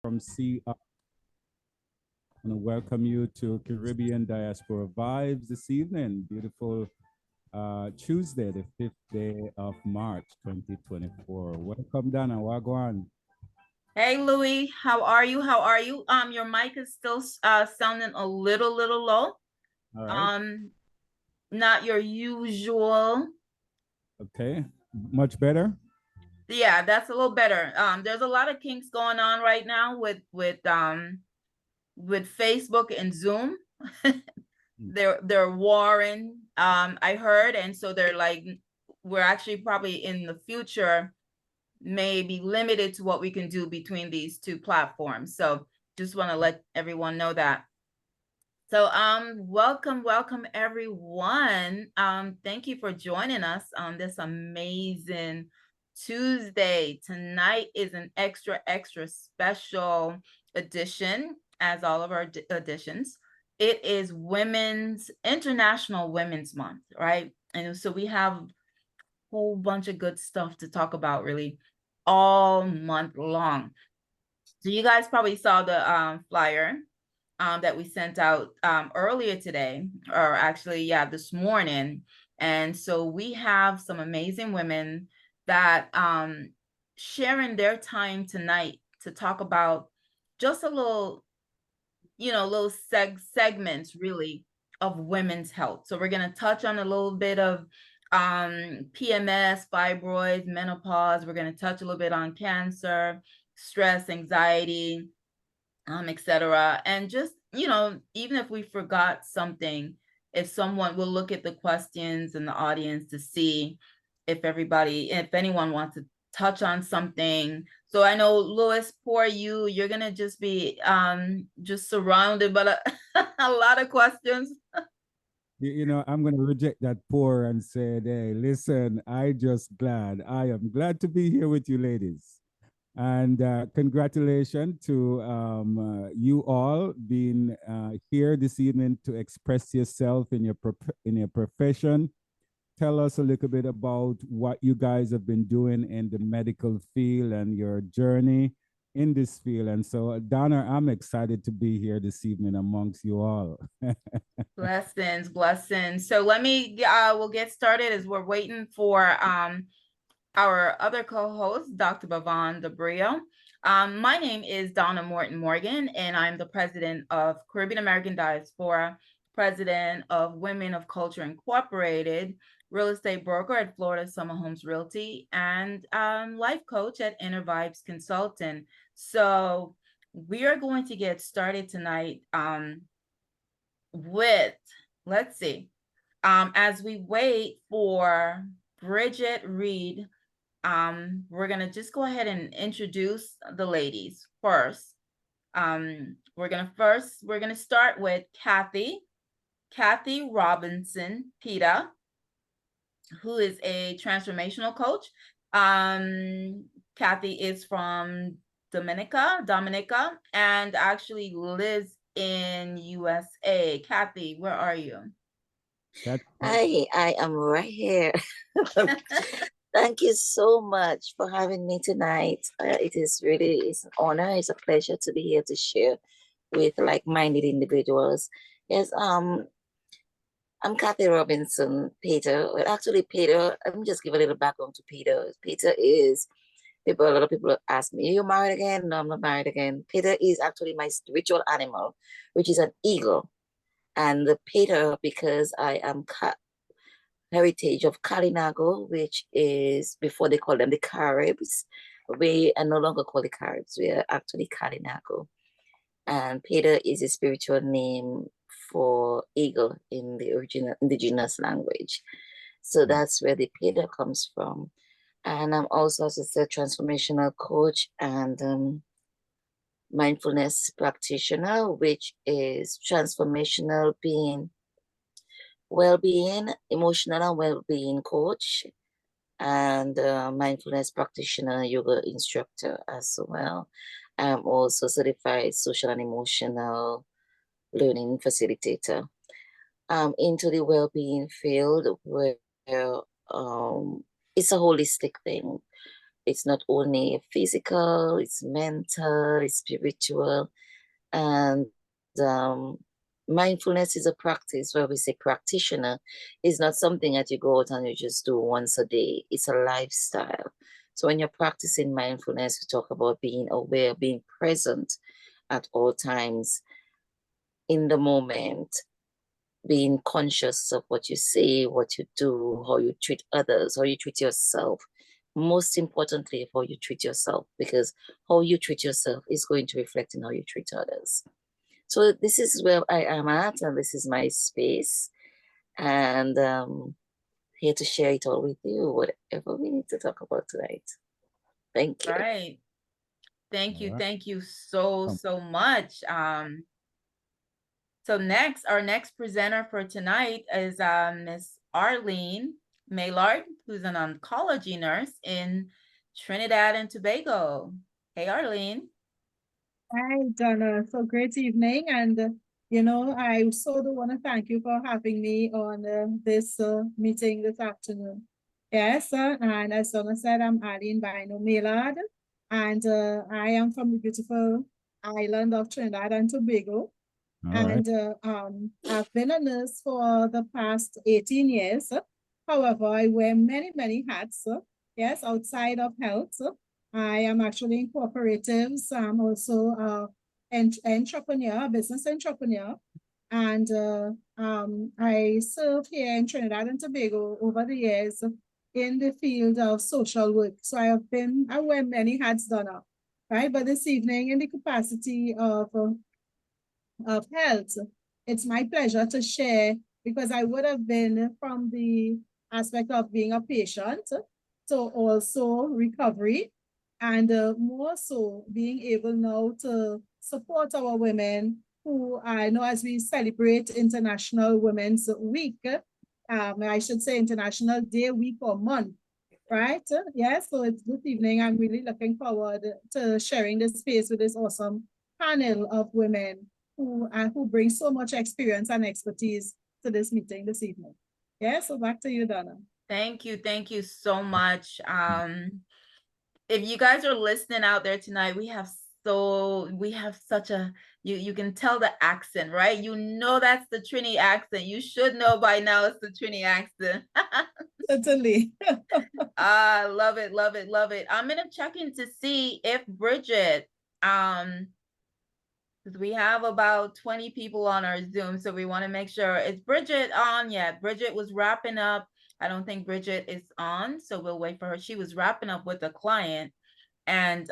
from CR. And welcome you to Caribbean Diaspora Vibes this evening. Beautiful Tuesday, the 5th day of March, 2024. Welcome, Dana. Wagwan. Hey, Louie, how are you? How are you? Your mic is still sounding a little low. All right. Not your usual. Okay. Much better? Yeah, that's a little better. There's a lot of kinks going on right now with Facebook and Zoom. They're warring, I heard, and so they're like, we're actually probably in the future may be limited to what we can do between these two platforms. So just want to let everyone know that. So welcome everyone. Thank you for joining us on this amazing Tuesday. Tonight is an extra special edition, as all of our editions. It is International Women's Month, right? And so we have a whole bunch of good stuff to talk about really all month long. So you guys probably saw the flyer that we sent out earlier today, or actually, yeah, this morning. And so we have some amazing women that sharing their time tonight to talk about just a little, little segments really of women's health. So we're going to touch on a little bit of PMS, fibroids, menopause. We're going to touch a little bit on cancer, stress, anxiety, etc. And just, even if we forgot something, if someone will look at the questions in the audience to see if anyone wants to touch on something. So I know, Louis, poor you're gonna just be just surrounded by a lot of questions. I'm going to reject that poor and say, hey, listen, I am glad to be here with you ladies. And congratulations to you all being here this evening to express yourself in your profession. Tell us a little bit about what you guys have been doing in the medical field and your journey in this field. And so, Donna, I'm excited to be here this evening amongst you all. Blessings. So we'll get started as we're waiting for our other co-host, Dr. Bavon Debrio. My name is Donna Morton-Morgan, and I'm the president of Caribbean American Diaspora, president of Women of Culture Incorporated, real estate broker at Florida Summer Homes Realty, and life coach at Inner Vibes Consultant. So we are going to get started tonight with, let's see, as we wait for Bridgette, Reid, we're gonna just go ahead and introduce the ladies first. We're gonna start with Kathe Robinson Peta, who is a transformational coach. Kathe is from Dominica, and actually lives in USA. Kathe, where are you? Hi, I am right here. Thank you so much for having me tonight. It's an honor. It's a pleasure to be here to share with like-minded individuals. Yes, I'm Kathe Robinson Peta. Well, actually, Peta, let me just give a little background to Peta. Peta is, a lot of people ask me, are you married again? No, I'm not married again. Peta is actually my spiritual animal, which is an eagle. And the Peta, because I am heritage of Kalinago, which is before they call them the Caribs. We are no longer called the Caribs. We are actually Kalinago. And Peta is a spiritual name for eagle in the original indigenous language. So that's where the Peta comes from. And I'm also, as I said, transformational coach and mindfulness practitioner, which is transformational well-being, emotional and well-being coach, and mindfulness practitioner, yoga instructor as well. I'm also certified social and emotional learning facilitator. I'm into the well-being field where it's a holistic thing. It's not only physical, it's mental, it's spiritual. And mindfulness is a practice where we say practitioner is not something that you go out and you just do once a day. It's a lifestyle. So when you're practicing mindfulness, we talk about being aware, being present at all times in the moment, being conscious of what you say, what you do, how you treat others, how you treat yourself. Most importantly, how you treat yourself, because how you treat yourself is going to reflect in how you treat others. So this is where I am at, and this is my space. And here to share it all with you, whatever we need to talk about tonight. Thank you. Right. Thank you. All right. Thank you so much. So next, our next presenter for tonight is Miss Arlene Maillard, who's an oncology nurse in Trinidad and Tobago. Hey, Arlene. Hi, Donna. So great evening. And, I so do want to thank you for having me on this meeting this afternoon. Yes, and as Donna said, I'm Arlene Maillard, and I am from the beautiful island of Trinidad and Tobago. And I've been a nurse for the past 18 years. However, I wear many, many hats. Yes, outside of health. I am actually in cooperatives. I'm also an entrepreneur, business entrepreneur. And I served here in Trinidad and Tobago over the years in the field of social work. So I wear many hats, Donna, right? But this evening, in the capacity of health, it's my pleasure to share, because I would have been from the aspect of being a patient to also recovery, and more so being able now to support our women who I know, as we celebrate International Women's Week, I should say International Day, week, or month, right? Yes, so it's this evening. I'm really looking forward to sharing this space with this awesome panel of women who bring so much experience and expertise to this meeting this evening. Yeah, so back to you, Donna. Thank you. Thank you so much. If you guys are listening out there tonight, we have such a, you can tell the accent, right? You know that's the Trini accent. You should know by now it's the Trini accent. Certainly. Love it, love it, love it. I'm gonna check in to see if Bridgette, we have about 20 people on our Zoom, so we want to make sure. Is Bridgette on yet? Bridgette was wrapping up. I don't think Bridgette is on, so we'll wait for her. She was wrapping up with a client, and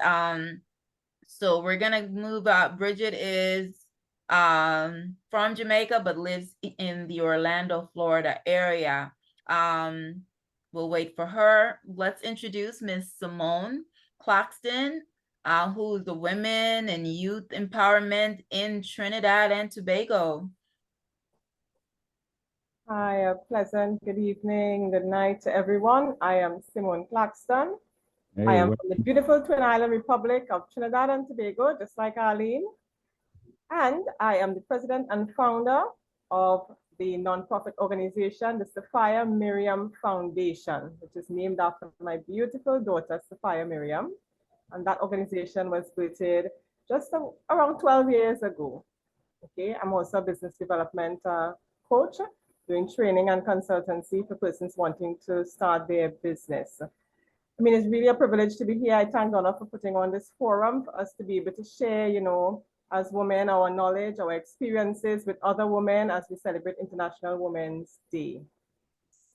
so we're gonna move out. Bridgette is from Jamaica but lives in the Orlando, Florida area. We'll wait for her. Let's introduce Miss Simone Claxton, who's the Women and Youth Empowerment in Trinidad and Tobago. Hi, a pleasant good evening, good night to everyone. I am Simone Claxton. Hey, I am from the beautiful Twin Island Republic of Trinidad and Tobago, just like Arlene. And I am the president and founder of the nonprofit organization, the Sophia Miriam Foundation, which is named after my beautiful daughter, Sophia Miriam. And that organization was created just around 12 years ago. Okay, I'm also a business development coach, doing training and consultancy for persons wanting to start their business. I mean, it's really a privilege to be here. I thank Donna for putting on this forum for us to be able to share, as women, our knowledge, our experiences with other women as we celebrate International Women's Day.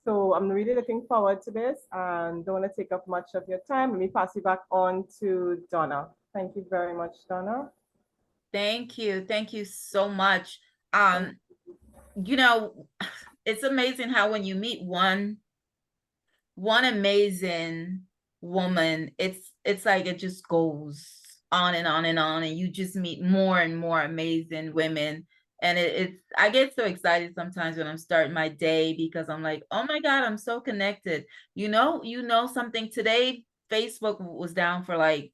So I'm really looking forward to this, and don't want to take up much of your time. Let me pass you back on to Donna. Thank you very much, Donna. Thank you. Thank you so much. It's amazing how when you meet one amazing woman, it's like it just goes on and on and on, and you just meet more and more amazing women. And I get so excited sometimes when I'm starting my day, because I'm like, oh my God, I'm so connected. You know something, today Facebook was down for like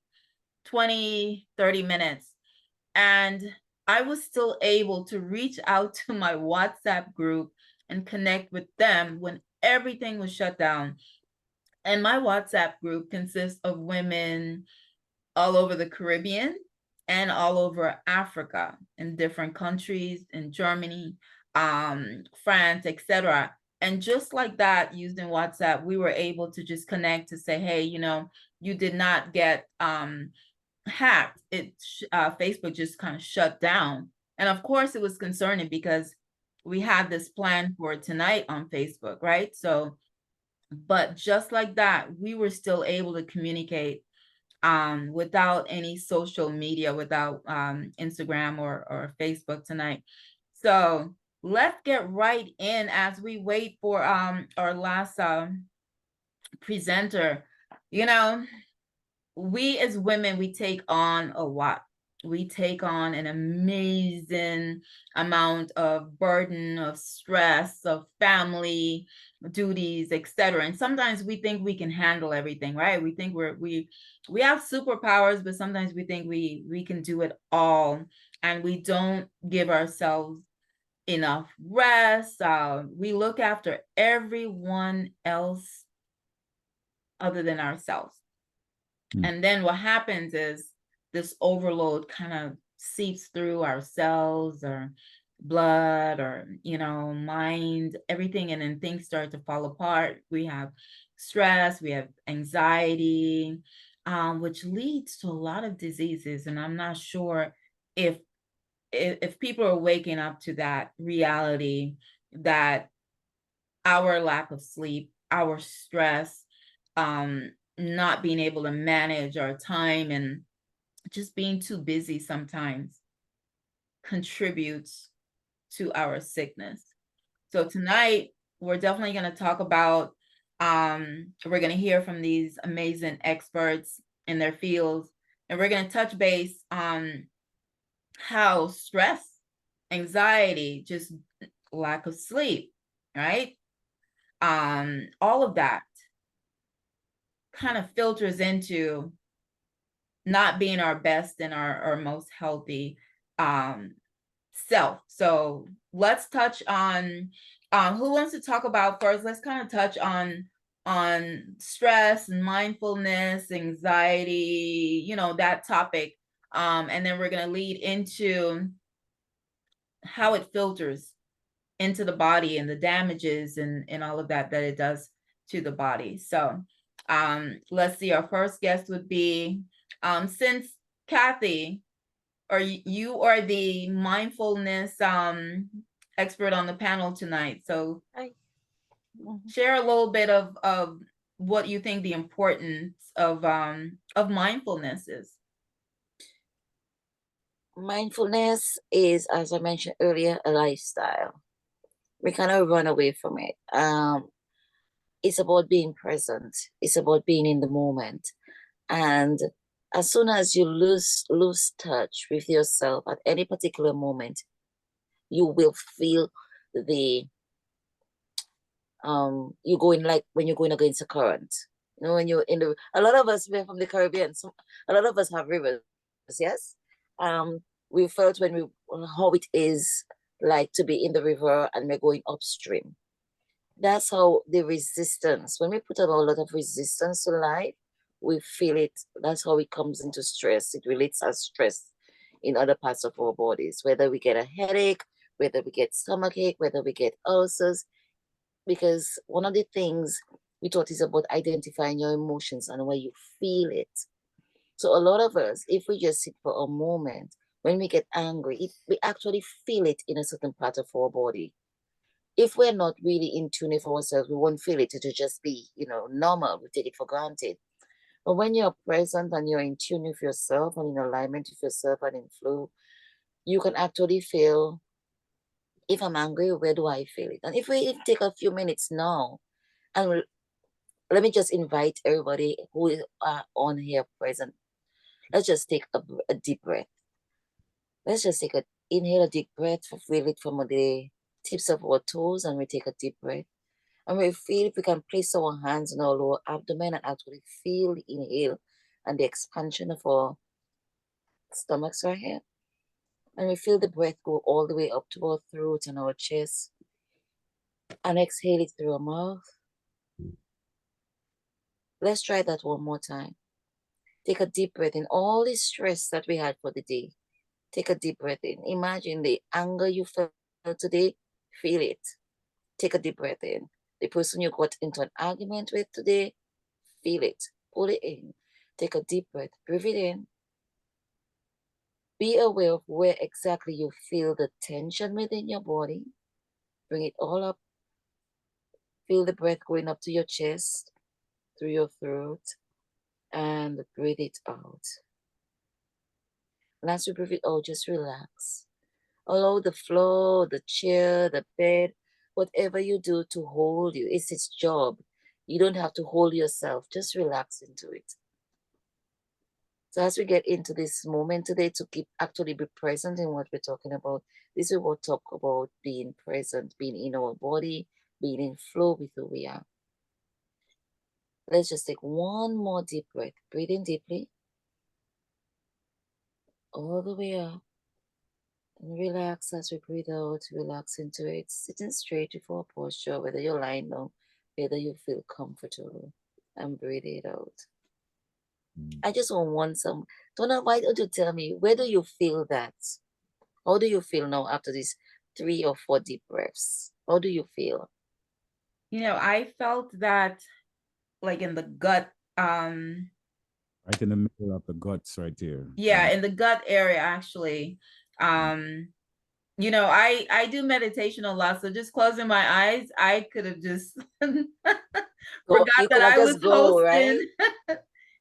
20-30 minutes, and I was still able to reach out to my WhatsApp group and connect with them when everything was shut down. And my WhatsApp group consists of women all over the Caribbean and all over Africa, in different countries, in Germany, France, etc. And just like that, using WhatsApp, we were able to just connect to say, hey, you know, you did not get hacked. Facebook just kind of shut down. And of course, it was concerning because we had this plan for tonight on Facebook, right? So, but just like that, we were still able to communicate without any social media, without Instagram or Facebook tonight. So let's get right in as we wait for our last presenter. You know, we as women, we take on a lot. We take on an amazing amount of burden, of stress, of family duties, etc. And sometimes we think we can handle everything, right? We think we have superpowers, but sometimes we think we can do it all, and we don't give ourselves enough rest. We look after everyone else other than ourselves. And then what happens is this overload kind of seeps through our cells or blood or, you know, mind, everything. And then things start to fall apart. We have stress, we have anxiety, which leads to a lot of diseases. And I'm not sure if people are waking up to that reality, that our lack of sleep, our stress, not being able to manage our time and just being too busy sometimes contributes to our sickness. So tonight, we're definitely going to talk about, we're going to hear from these amazing experts in their fields, and we're going to touch base on how stress, anxiety, just lack of sleep, right? All of that kind of filters into not being our best and our most healthy self. So let's touch on who wants to talk about first. Let's kind of touch on stress and mindfulness, anxiety, you know, that topic. And then we're going to lead into how it filters into the body and the damages and all of that it does to the body. So let's see, our first guest would be, since Kathe, or you are the mindfulness expert on the panel tonight. So share a little bit of what you think the importance of mindfulness is. Mindfulness is, as I mentioned earlier, a lifestyle. We cannot run away from it. It's about being present. It's about being in the moment. And as soon as you lose touch with yourself at any particular moment, you will feel the you're going like when you're going against a current. You know, when you're in a lot of us, we're from the Caribbean, so a lot of us have rivers, yes. We felt how it is like to be in the river and we're going upstream. That's how the resistance, when we put on a lot of resistance to life, we feel it. That's how it comes into stress. It relates as stress in other parts of our bodies, whether we get a headache, whether we get stomachache, whether we get ulcers. Because one of the things we taught is about identifying your emotions and where you feel it. So a lot of us, if we just sit for a moment, when we get angry, we actually feel it in a certain part of our body. If we're not really in tune with ourselves, we won't feel it. It'll just be, normal. We take it for granted. But when you're present and you're in tune with yourself and in alignment with yourself and in flow, you can actually feel, if I'm angry, where do I feel it? And if we take a few minutes now, and let me just invite everybody who is on here present, let's just take a deep breath. Let's just inhale a deep breath, feel it from the tips of our toes, and we take a deep breath. And we feel if we can place our hands on our lower abdomen and actually feel the inhale and the expansion of our stomachs right here. And we feel the breath go all the way up to our throat and our chest. And exhale it through our mouth. Let's try that one more time. Take a deep breath in. All the stress that we had for the day. Take a deep breath in. Imagine the anger you felt today. Feel it. Take a deep breath in. The person you got into an argument with today, feel it. Pull it in. Take a deep breath. Breathe it in. Be aware of where exactly you feel the tension within your body. Bring it all up. Feel the breath going up to your chest, through your throat, and breathe it out. And as you breathe it out, just relax. Allow the floor, the chair, the bed, whatever you do to hold you. It's its job. You don't have to hold yourself. Just relax into it. So as we get into this moment today to actually be present in what we're talking about, this is what we talk about being present, being in our body, being in flow with who we are. Let's just take one more deep breath. Breathe in deeply. All the way up. And relax as we breathe out. Relax into it. Sitting straight before posture, whether you're lying down, whether you feel comfortable. And breathe it out. I just want some. Donna, why don't you tell me, where do you feel that? How do you feel now after these 3 or 4 deep breaths? How do you feel? You know, I felt that like in the gut. Right in the middle of the guts right here. Yeah, in the gut area, actually. You know, I do meditation a lot, so just closing my eyes, I could have just forgot that I was hosting. Right?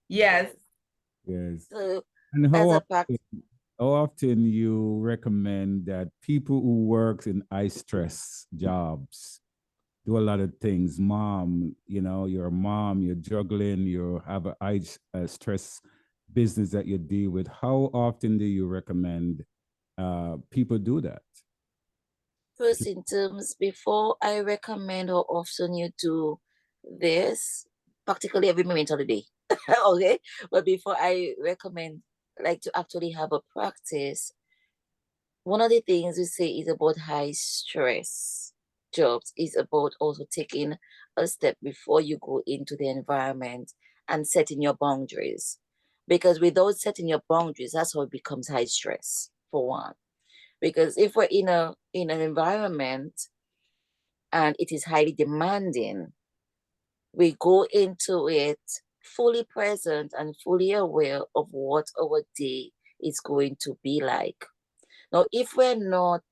Yes. Yes. So, and how often you recommend that people who work in high stress jobs do a lot of things? Mom, you know, you're a mom, you're juggling, you have a high stress business that you deal with. How often do you recommend people do that? First, in terms, before I recommend how often you do this, practically every moment of the day. Okay, but before I recommend, like, to actually have a practice, one of the things we say is about high stress jobs is about also taking a step before you go into the environment and setting your boundaries. Because without setting your boundaries, that's how it becomes high stress, for one. Because if we're in an environment and it is highly demanding, we go into it fully present and fully aware of what our day is going to be like. Now, if we're not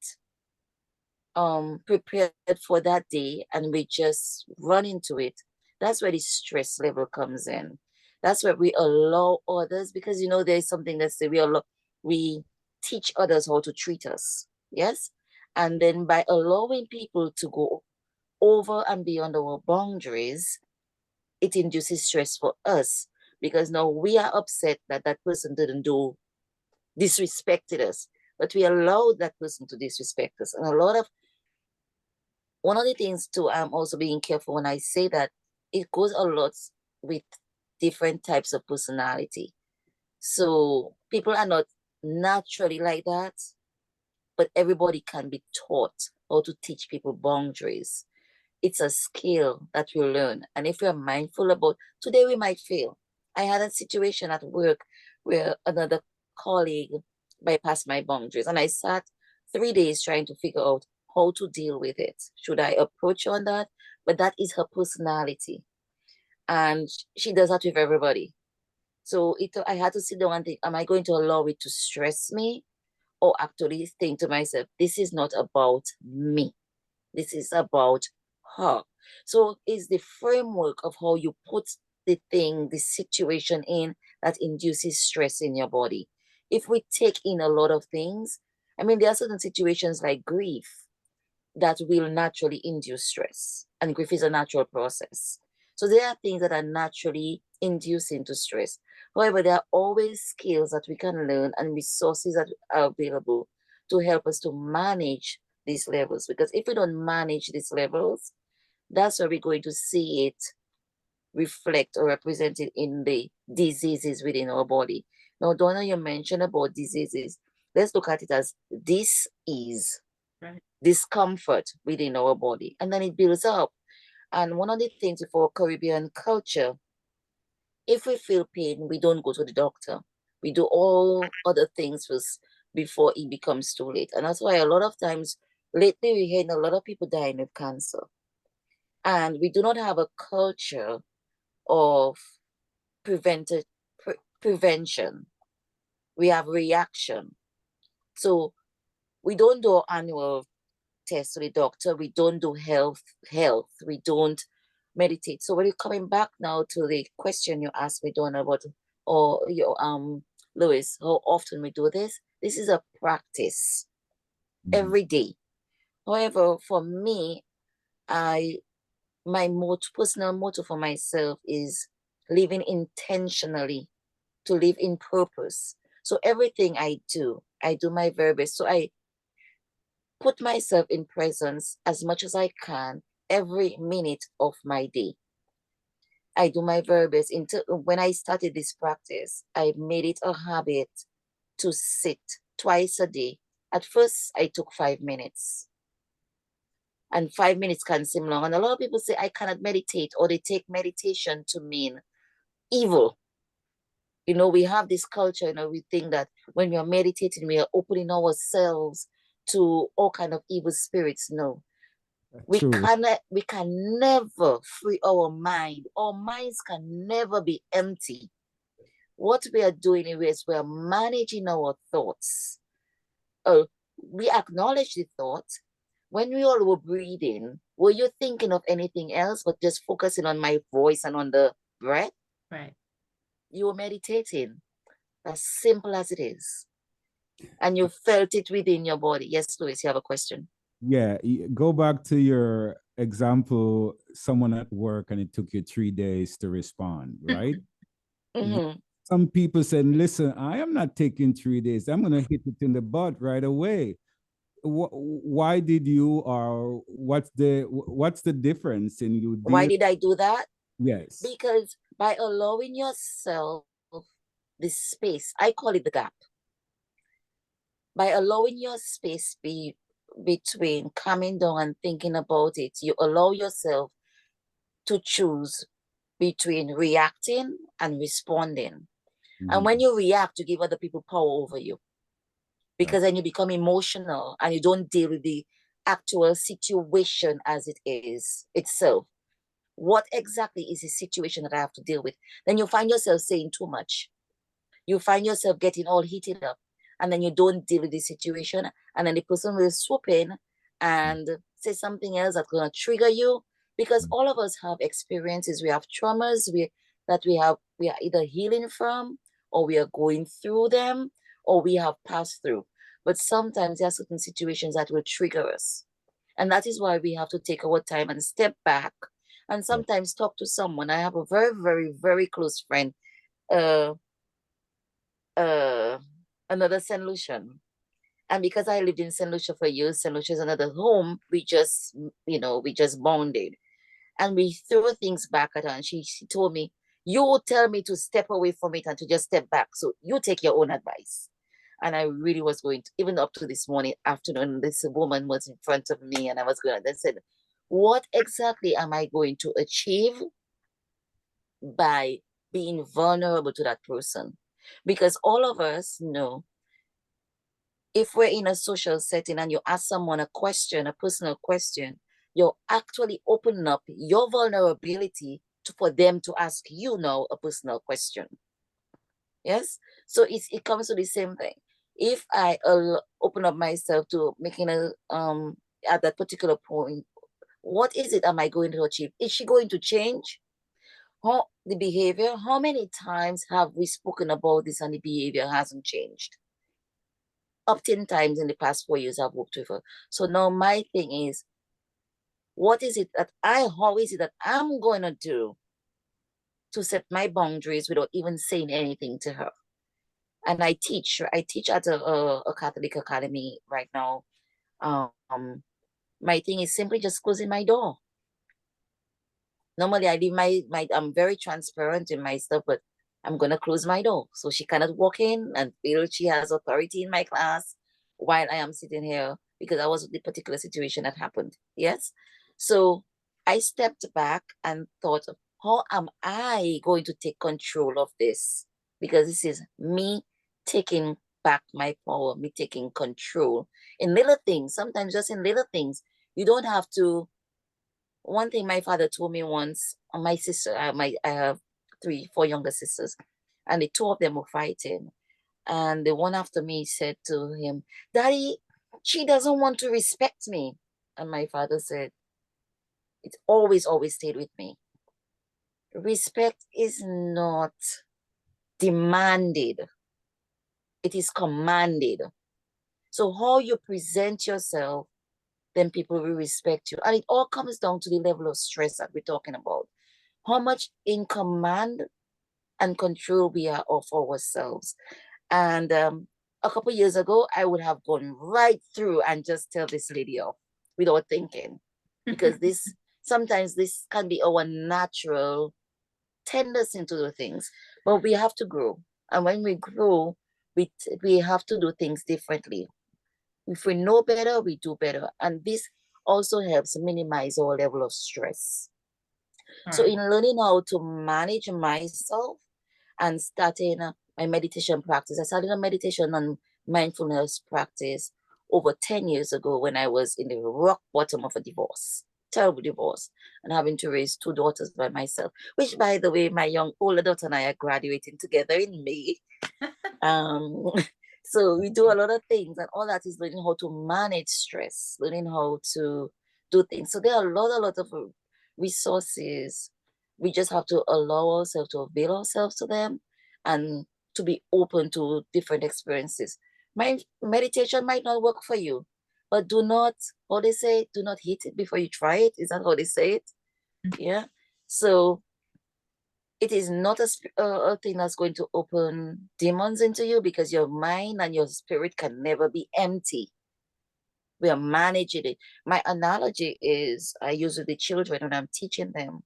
prepared for that day and we just run into it, that's where the stress level comes in. That's where we allow others, because you know there's something that say we teach others how to treat us. Yes. And then by allowing people to go over and beyond our boundaries, it induces stress for us, because now we are upset that that person disrespected us, but we allowed that person to disrespect us. And one of the things too, I'm also being careful when I say that, it goes a lot with different types of personality. So people are not naturally like that, but everybody can be taught how to teach people boundaries. It's a skill that we learn. And if we're mindful about, today we might fail. I had a situation at work where another colleague bypassed my boundaries, and I sat 3 days trying to figure out how to deal with it. Should I approach her on that? But that is her personality. And she does that with everybody. So I had to sit down and think, am I going to allow it to stress me? Or actually think to myself, this is not about me. This is about her. So it's the framework of how you put the situation in that induces stress in your body. If we take in a lot of things, I mean, there are certain situations like grief that will naturally induce stress, and grief is a natural process. So there are things that are naturally inducing to stress. However, there are always skills that we can learn and resources that are available to help us to manage these levels. Because if we don't manage these levels, that's where we're going to see it reflect or represented in the diseases within our body. Now, Donna, you mentioned about diseases. Let's look at it as this is discomfort within our body, and then it builds up. And one of the things for Caribbean culture, If we feel pain, we don't go to the doctor. We do all other things first before it becomes too late. And that's why a lot of times lately we're hearing a lot of people dying of cancer. And we do not have a culture of prevention. We have reaction. So we don't do annual tests to the doctor. We don't do health. We don't meditate. So when you're coming back now to the question you asked me, Donna, about, or your Louis, how often we do this? This is a practice every day. However, for me, my personal motto for myself is living intentionally, to live in purpose. So everything I do my very best. So I put myself in presence as much as I can every minute of my day. I do my very best. When I started this practice, I made it a habit to sit twice a day. At first, I took 5 minutes. And 5 minutes can seem long. And a lot of people say, I cannot meditate, or they take meditation to mean evil. You know, we have this culture, you know, we think that when we are meditating, we are opening ourselves to all kind of evil spirits. No. We can never free our mind. Our minds can never be empty. What we are doing is we are managing our thoughts. We acknowledge the thought. When we all were breathing, were you thinking of anything else but just focusing on my voice and on the breath? Right. You were meditating, as simple as it is. And you felt it within your body. Yes, Louis, you have a question. Yeah, go back to your example, someone at work and it took you 3 days to respond, right? Some people said, listen, I am not taking 3 days. I'm going to hit it in the butt right away. Why did you, or what's the difference in you? Why did I do that? Yes. Because by allowing yourself this space, I call it the gap. By allowing your space between coming down and thinking about it, you allow yourself to choose between reacting and responding. And when you react, you give other people power over you, because then you become emotional and you don't deal with the actual situation as it is itself. What exactly is the situation that I have to deal with? Then you find yourself saying too much. You find yourself getting all heated up, and then you don't deal with the situation, and then the person will swoop in and say something else that's going to trigger you, because all of us have experiences. We have traumas that we are either healing from, or we are going through them, or we have passed through. But sometimes there are certain situations that will trigger us. And that is why we have to take our time and step back and sometimes talk to someone. I have a very, very, very close friend, another St. Lucian. And because I lived in St. Lucia for years, St. Lucia is another home, we just bonded. And we threw things back at her, and she told me, you tell me to step away from it and to just step back. So you take your own advice. And I really was going to, even up to this morning afternoon, this woman was in front of me, and I was going to, then said, what exactly am I going to achieve by being vulnerable to that person? Because all of us know, if we're in a social setting and you ask someone a question, a personal question, you're actually opening up your vulnerability for them to ask you now a personal question. Yes? So it comes to the same thing. If I open up myself to making at that particular point, what is it am I going to achieve? Is she going to change? The behavior? How many times have we spoken about this and the behavior hasn't changed? Up 10 times in the past 4 years I've worked with her. So now my thing is, how is it that I'm going to do to set my boundaries without even saying anything to her? And I teach at a Catholic academy right now. My thing is simply just closing my door. Normally I leave I'm very transparent in my stuff, but I'm going to close my door. So she cannot walk in and feel she has authority in my class while I am sitting here, because that was the particular situation that happened. Yes. So I stepped back and thought, how am I going to take control of this? Because this is me taking back my power, me taking control in little things, sometimes just in little things. You don't have to. One thing my father told me once, my sister, I have 4 younger sisters, and the 2 of them were fighting. And the one after me said to him, Daddy, she doesn't want to respect me. And my father said, it always stayed with me. Respect is not demanded. It is commanded. So how you present yourself, then people will respect you. And it all comes down to the level of stress that we're talking about. How much in command and control we are of ourselves. And a couple of years ago, I would have gone right through and just tell this lady off without thinking. Because sometimes this can be our natural tendency to do things. But we have to grow. And when we grow, we have to do things differently. If we know better, we do better. And this also helps minimize our level of stress. So in learning how to manage myself and starting my meditation practice, I started a meditation and mindfulness practice over 10 years ago when I was in the rock bottom of a divorce, terrible divorce, and having to raise 2 daughters by myself, which, by the way, my older daughter and I are graduating together in May. So we do a lot of things, and all that is learning how to manage stress, learning how to do things. So there are a lot of resources. We just have to allow ourselves to avail ourselves to them and to be open to different experiences. My meditation might not work for you, but do not, how they say, do not hit it before you try it. Is that how they say it? Yeah. So it is not a thing that's going to open demons into you, because your mind and your spirit can never be empty. We are managing it. My analogy is, I use with the children when I'm teaching them.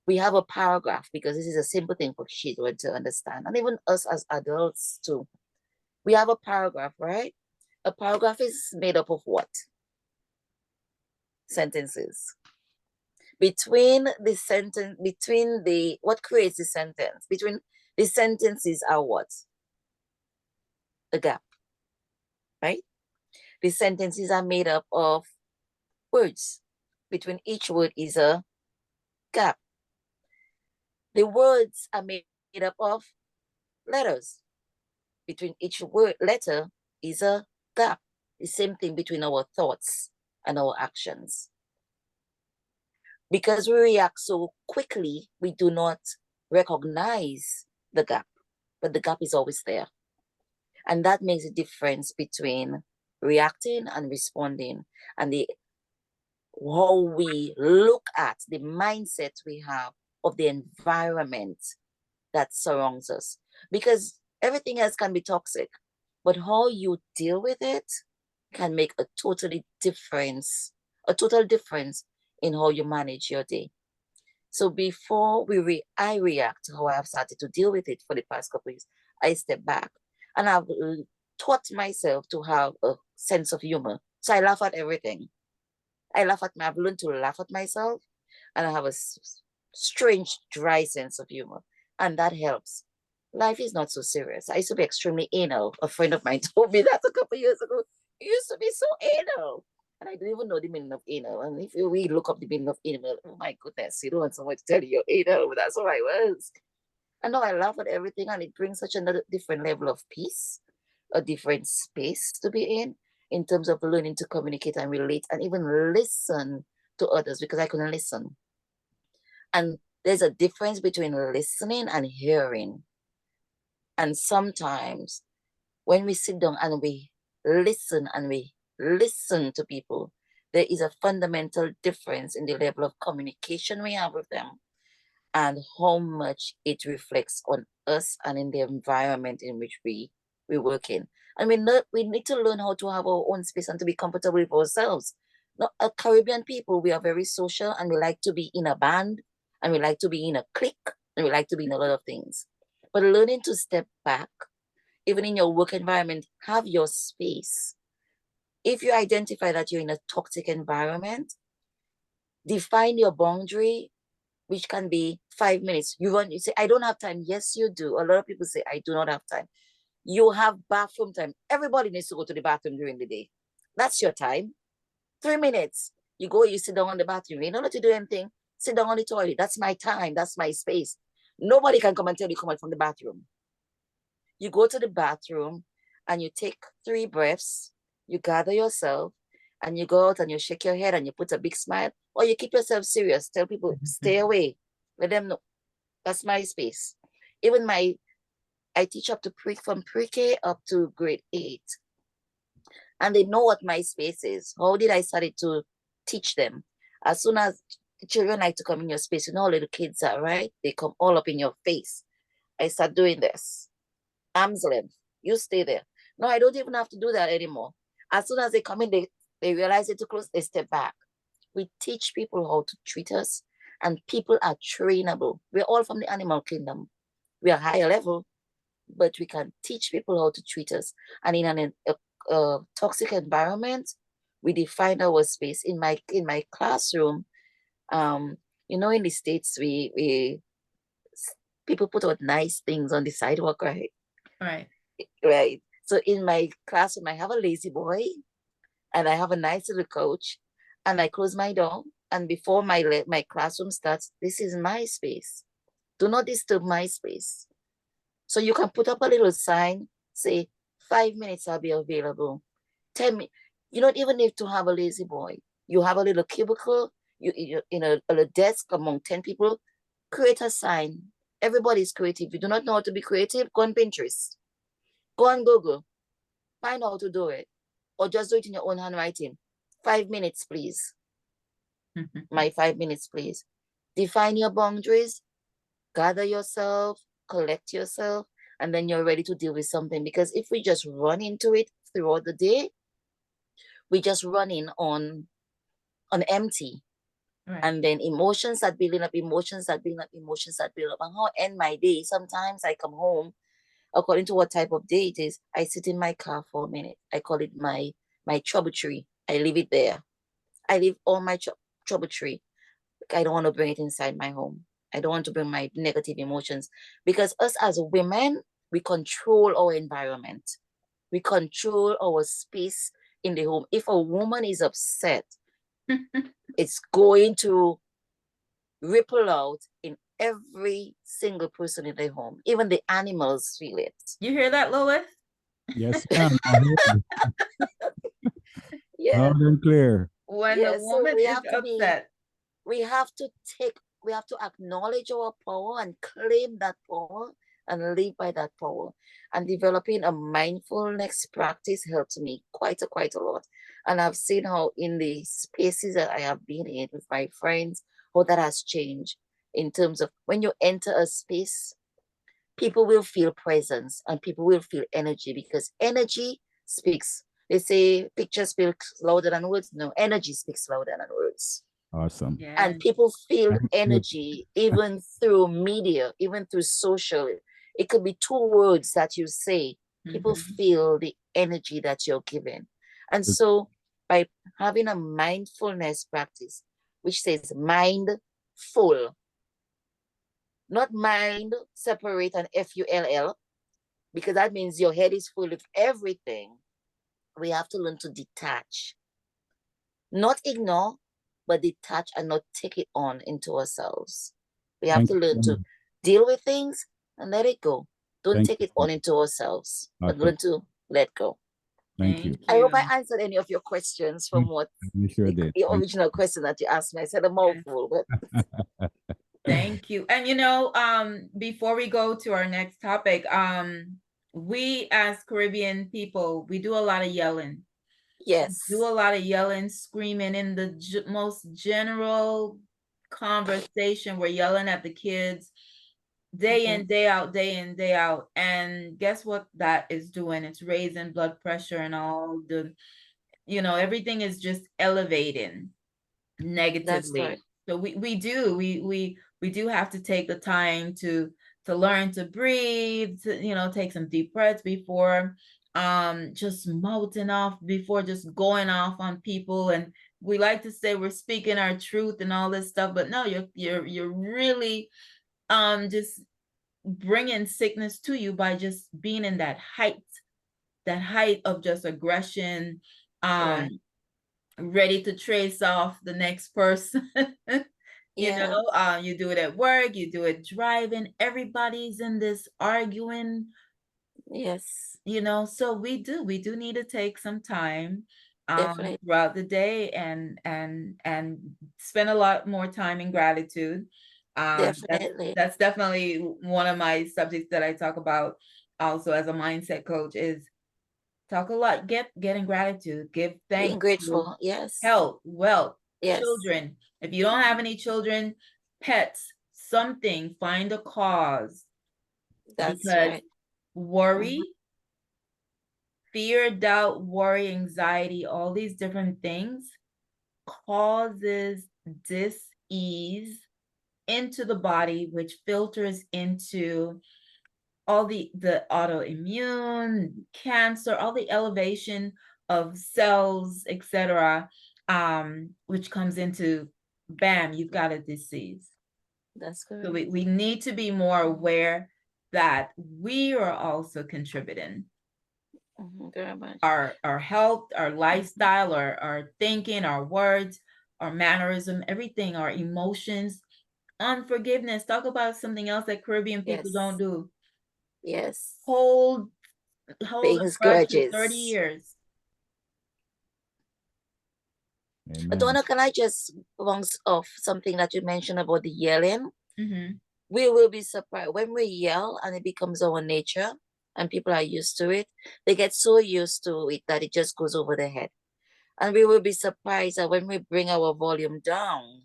We have a paragraph, because this is a simple thing for children to understand, and even us as adults too. We have a paragraph, right? A paragraph is made up of what? Sentences. Between what creates the sentence? Between the sentences are what? The gap, right? The sentences are made up of words. Between each word is a gap. The words are made up of letters. Between each letter is a gap. The same thing between our thoughts and our actions. Because we react so quickly, we do not recognize the gap, but the gap is always there. And that makes a difference between reacting and responding, and how we look at the mindset we have of the environment that surrounds us. Because everything else can be toxic, but how you deal with it can make a total difference in how you manage your day. So before I react, how I have started to deal with it for the past couple of years, I step back, and I've taught myself to have a sense of humor. So I laugh at everything. I've learned to laugh at myself, and I have a strange, dry sense of humor, and that helps. Life is not so serious. I used to be extremely anal. A friend of mine told me that a couple of years ago. You used to be so anal. And I didn't even know the meaning of anal. And if we look up the meaning of anal, oh my goodness, you don't want someone to tell you you're anal, but that's how I was. And now I laugh at everything, and it brings such another different level of peace, a different space to be in terms of learning to communicate and relate and even listen to others, because I couldn't listen. And there's a difference between listening and hearing. And sometimes when we sit down and we listen to people, there is a fundamental difference in the level of communication we have with them and how much it reflects on us and in the environment in which we work in. And we need to learn how to have our own space and to be comfortable with ourselves. Now, Caribbean people, we are very social, and we like to be in a band, and we like to be in a clique, and we like to be in a lot of things. But learning to step back, even in your work environment, have your space. If you identify that you're in a toxic environment, define your boundary which can be 5 minutes. You say, I don't have time. Yes, you do. A lot of people say, I do not have time. You have bathroom time. Everybody needs to go to the bathroom during the day. That's your time. 3 minutes. You go, you sit down on the bathroom. You don't have to do anything. Sit down on the toilet. That's my time. That's my space. Nobody can come and tell you come out from the bathroom. You go to the bathroom and you take 3 breaths. You gather yourself and you go out and you shake your head and you put a big smile, or you keep yourself serious. Tell people, stay away. Let them know. That's my space. Even I teach up to from pre-K up to grade 8. And they know what my space is. How did I start to teach them? As soon as children like to come in your space, you know how little kids are, right? They come all up in your face. I start doing this. Arm's length. You stay there. No, I don't even have to do that anymore. As soon as they come in, they realize it's too close, they step back. We teach people how to treat us, and people are trainable. We're all from the animal kingdom. We are higher level, but we can teach people how to treat us. And in a toxic environment, we define our space. In my classroom, you know, in the States, we people put out nice things on the sidewalk, right? Right. So in my classroom, I have a lazy boy, and I have a nice little couch, and I close my door. And before my classroom starts, this is my space. Do not disturb my space. So you can put up a little sign, say 5 minutes I'll be available. 10 minutes. You don't even need to have a lazy boy. You have a little cubicle, you in a desk among 10 people. Create a sign. Everybody's creative. If you do not know how to be creative, go on Pinterest. Go on Google. Find out how to do it. Or just do it in your own handwriting. 5 minutes, please. My 5 minutes, please. Define your boundaries. Gather yourself. Collect yourself. And then you're ready to deal with something. Because if we just run into it throughout the day, we just running on empty. Right. And then emotions that building up, emotions that build up. And how I end my day. Sometimes I come home, according to what type of day it is, I sit in my car for a minute. I call it my trouble tree. I leave it there. I leave all my trouble tree. I don't want to bring it inside my home. I don't want to bring my negative emotions, because us as women, we control our environment. We control our space in the home. If a woman is upset, it's going to ripple out in every single person in their home. Even the animals feel it. You hear that, Lois? Yes, ma'am. Yeah. Loud and clear. When the woman is upset. We have to acknowledge our power and claim that power and live by that power. And developing a mindfulness practice helped me quite a lot. And I've seen how in the spaces that I have been in with my friends, how that has changed in terms of when you enter a space, people will feel presence and people will feel energy, because energy speaks. They say pictures speak louder than words. No, energy speaks louder than words. Awesome. Yeah. And people feel energy even through media, even through social. It could be 2 words that you say. People feel the energy that you're giving. And so by having a mindfulness practice, which says mindful, not mind separate and FULL, because that means your head is full of everything. We have to learn to detach, not ignore, but detach and not take it on into ourselves. We have to learn to deal with things and let it go. Don't take it on into ourselves, but learn to let go. Thank you. I hope I answered any of your questions from what you sure did. The original question that you asked me. I said a mouthful, but thank you. And you know, before we go to our next topic, we as Caribbean people, we do a lot of yelling. Yes. We do a lot of yelling, screaming in the most general conversation. We're yelling at the kids day in, day out, day in, day out. And guess what that is doing? It's raising blood pressure and all the, you know, everything is just elevating negatively. Right. So we do have to take the time to learn to breathe, to, you know, take some deep breaths before just mouthing off, before just going off on people and we like to say we're speaking our truth and all this stuff, but no, you're really just bringing sickness to you by just being in that height of just aggression, Right. ready to trace off the next person. You Yeah. know, you do it at work, you do it driving, everybody's in this arguing, Yes. you know, so we do need to take some time Definitely. throughout the day and spend a lot more time in gratitude. Definitely. That's definitely one of my subjects that I talk about also as a mindset coach, is talk a lot, get in gratitude, give thanks, Being grateful. Yes. health, wealth, Yes. children. If you don't have any children, pets, something, find a cause. That's because right. worry, fear, doubt, worry, anxiety, all these different things causes dis-ease into the body, which filters into all the autoimmune, cancer, all the elevation of cells, etc., which comes into, bam, you've got a disease. That's correct. So we need to be more aware that we are also contributing. Very much. Our health, our lifestyle, our thinking, our words, our mannerism, everything, our emotions, unforgiveness. Talk about something else that Caribbean people don't do. Yes. Hold a grudge for grudges. 30 years. Amen. Donna, can I just bounce off something that you mentioned about the yelling? Mm-hmm. We will be surprised when we yell and it becomes our nature and people are used to it. They get so used to it that it just goes over their head. And we will be surprised that when we bring our volume down,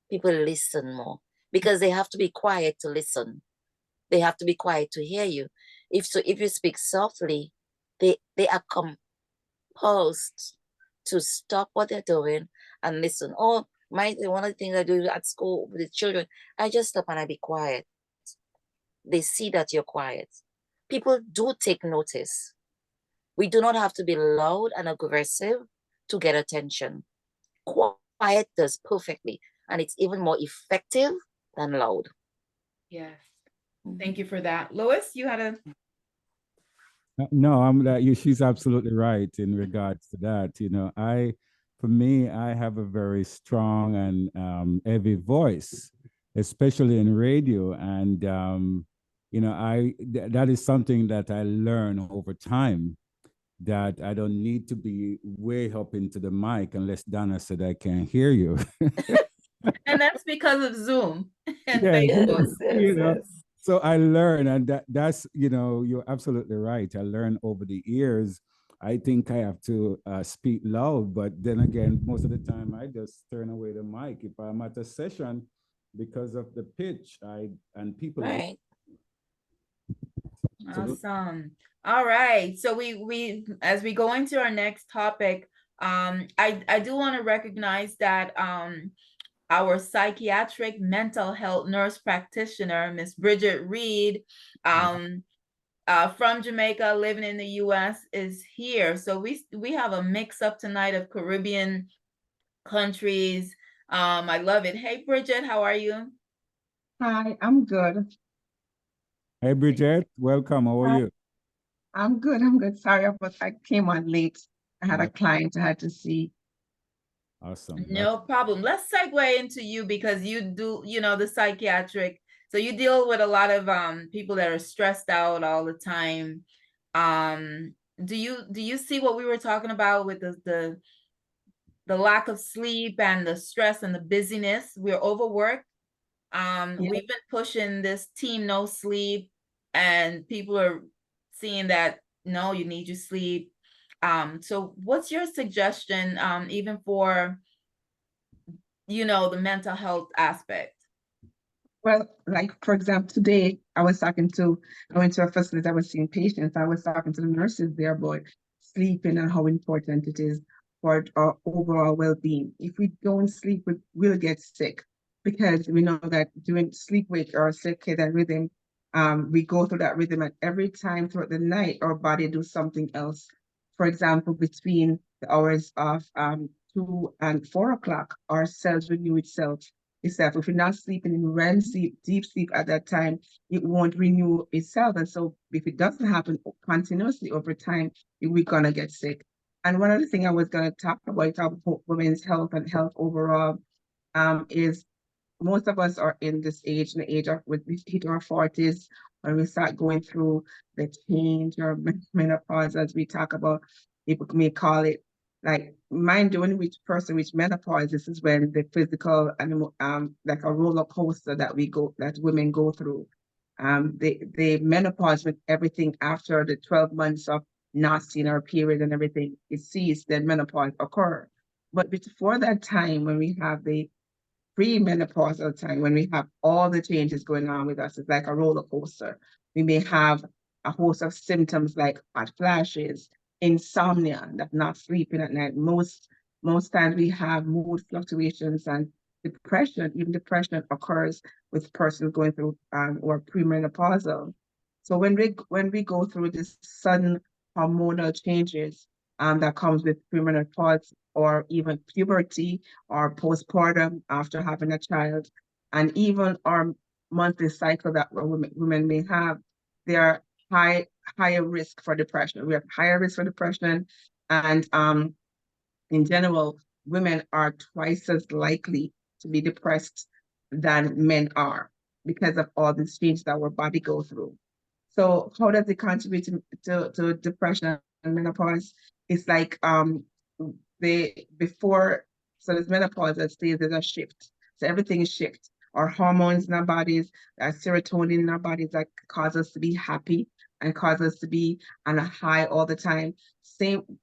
people listen more because they have to be quiet to listen. They have to be quiet to hear you. If you speak softly, they are composed to stop what they're doing and listen. One of the things I do at school with the children, I just stop and I be quiet. They see that you're quiet. People do take notice. We do not have to be loud and aggressive to get attention. Quiet does perfectly, and it's even more effective than loud. Yes. Thank you for that. Lois, you had a... No, she's absolutely right in regards to that. You know, for me, I have a very strong and heavy voice, especially in radio. And, you know, that is something that I learn over time, that I don't need to be way up into the mic unless Donna said I can't hear you. And that's because of Zoom and Yeah, Facebook. you know. So I learn, and that's, you know, you're absolutely right. I learned over the years. I think I have to speak loud, but then again, most of the time I just turn away the mic if I'm at a session because of the pitch. And people. Right. Awesome. All right. So we as we go into our next topic, I do want to recognize that our psychiatric mental health nurse practitioner, Miss Bridgette Reid, from Jamaica, living in the US, is here. So we have a mix up tonight of Caribbean countries. I love it. Hey, Bridgette, how are you? Hi, I'm good. Hey, Bridgette, welcome. How are you? I'm good. Sorry, I came on late. I had a client I had to see. Awesome. No problem. Let's segue into you, because you do, you know, the psychiatric. So you deal with a lot of people that are stressed out all the time. Do you see what we were talking about with the lack of sleep and the stress and the busyness? We're overworked. We've been pushing this team no sleep, and people are seeing that no, you need your sleep. So what's your suggestion, even for, you know, the mental health aspect? Well, like for example, today I went to a facility, I was seeing patients. I was talking to the nurses there about sleeping and how important it is for our overall well-being. If we don't sleep, we'll get sick, because we know that during sleep-wake or circadian rhythm, we go through that rhythm, and every time throughout the night, our body do something else. For example, between the hours of 2 and 4 o'clock, our cells renew itself. If you're not sleeping in REM sleep, deep sleep at that time, it won't renew itself. And so if it doesn't happen continuously over time, we're gonna get sick. And one other thing I was gonna talk about women's health and health overall is most of us are in this age, in the age of when we hit our 40s, when we start going through the change or menopause, as we talk about, people may call it. Like, mind you, when which person reach menopause, this is when the physical and like a roller coaster that women go through. The menopause, with everything after the 12 months of not seeing our period and everything, it ceases, then menopause occur. But before that time, when we have the premenopausal time, when we have all the changes going on with us, it's like a roller coaster. We may have a host of symptoms like hot flashes, insomnia, that not sleeping at night. Most times we have mood fluctuations and depression. Even depression occurs with persons going through or premenopausal. So when we go through this sudden hormonal changes that comes with premenopause or even puberty or postpartum after having a child, and even our monthly cycle that women may have, they are higher risk for depression. We have higher risk for depression, and in general, women are twice as likely to be depressed than men are because of all these changes that our body goes through. So how does it contribute to depression and menopause? It's like so there's menopause, that stays, there's a shift. So everything is shift. Our hormones in our bodies, serotonin in our bodies, that cause us to be happy and cause us to be on a high all the time.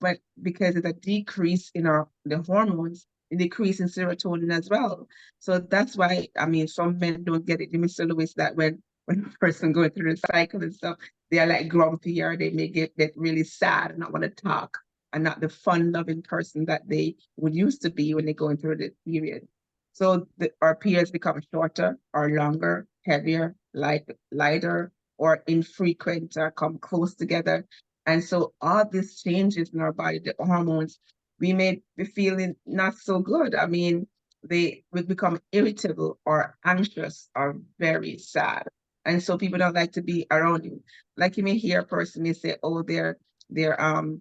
But because of a decrease in the hormones, a decrease in serotonin as well. So that's why, I mean, some men don't get it. They Mr. Lewis, that when a person going through the cycle and stuff, they are like grumpy, or they may get really sad and not want to talk, and not the fun-loving person that they would used to be when they're going through the period. So our periods become shorter or longer, heavier, lighter, or infrequent, or come close together. And so all these changes in our body, the hormones, we may be feeling not so good. I mean, we become irritable or anxious or very sad. And so people don't like to be around you. Like, you may hear a person may say, oh, they're PMSing.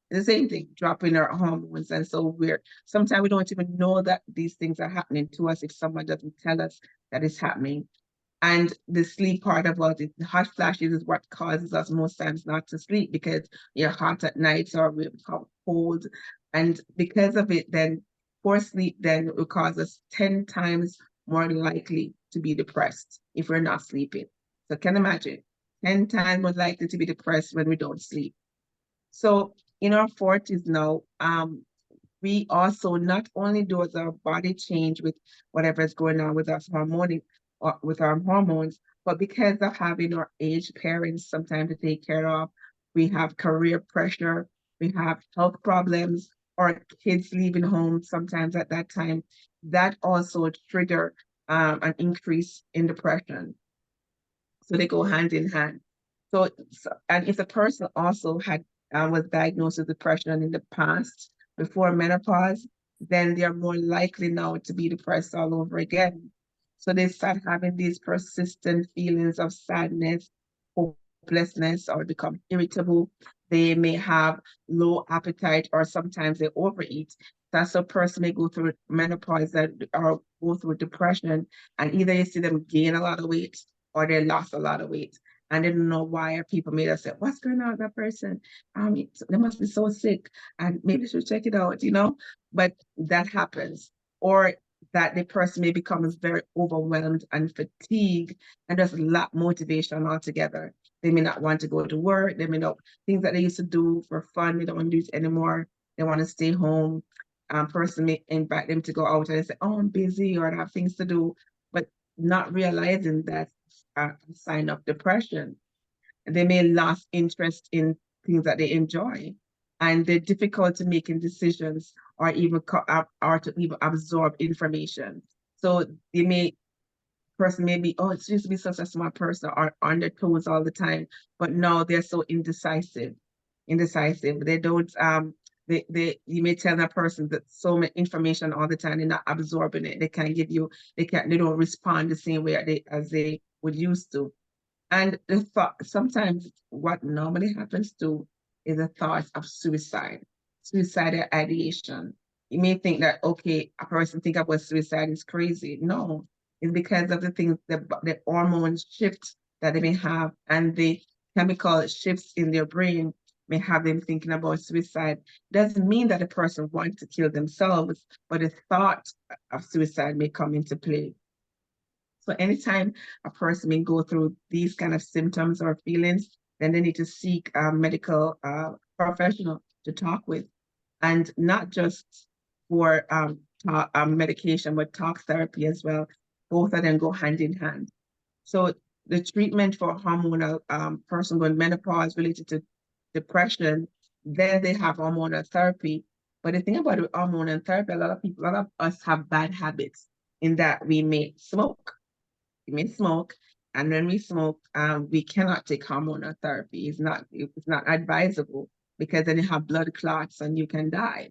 The same thing, dropping our hormones. And so sometimes we don't even know that these things are happening to us if someone doesn't tell us that it's happening. And the sleep part about it, the hot flashes is what causes us most times not to sleep, because you're hot at night or we become cold. And because of it, then poor sleep then will cause us 10 times more likely to be depressed if we're not sleeping. So can you imagine? 10 times more likely to be depressed when we don't sleep. So in our 40s now, we also, not only does our body change with whatever is going on with us with our hormones, but because of having our aged parents sometimes to take care of, we have career pressure, we have health problems, or kids leaving home sometimes at that time, that also trigger an increase in depression. So they go hand in hand. So and if the person also was diagnosed with depression in the past before menopause, then they are more likely now to be depressed all over again. So they start having these persistent feelings of sadness, hopelessness, or become irritable. They may have low appetite, or sometimes they overeat. That's a person may go through menopause or go through depression, and either you see them gain a lot of weight or they lost a lot of weight. And they don't know why, or people may have said, what's going on with that person? They must be so sick, and maybe they should check it out, But that happens. Or that the person may become very overwhelmed and fatigued, and just lack motivation altogether. They may not want to go to work. They may not, things that they used to do for fun, they don't want to do it anymore. They want to stay home. Person may invite them to go out, and they say, oh, I'm busy, or I have things to do, but not realizing that a sign of depression. And they may lose interest in things that they enjoy, and they're difficult to making decisions, or even to even absorb information. So person may be, oh, it used to be such a smart person, or on their toes all the time, but now they're so indecisive. They don't you may tell that person that so much information all the time, they're not absorbing it. They can't give you, they don't respond the same way as they would used to. And the thought, sometimes what normally happens too is the thoughts of suicide, suicidal ideation. You may think that, okay, a person think about suicide is crazy. No, it's because of the things, the hormone shift that they may have and the chemical shifts in their brain may have them thinking about suicide. Doesn't mean that a person wants to kill themselves, but the thought of suicide may come into play. So anytime a person may go through these kind of symptoms or feelings, then they need to seek a medical professional to talk with, and not just for medication, but talk therapy as well. Both of them go hand in hand. So the treatment for hormonal person going menopause related to depression, then they have hormonal therapy. But the thing about hormonal therapy, a lot of us have bad habits in that we may smoke. And when we smoke, we cannot take hormonal therapy. It's not advisable, because then you have blood clots and you can die.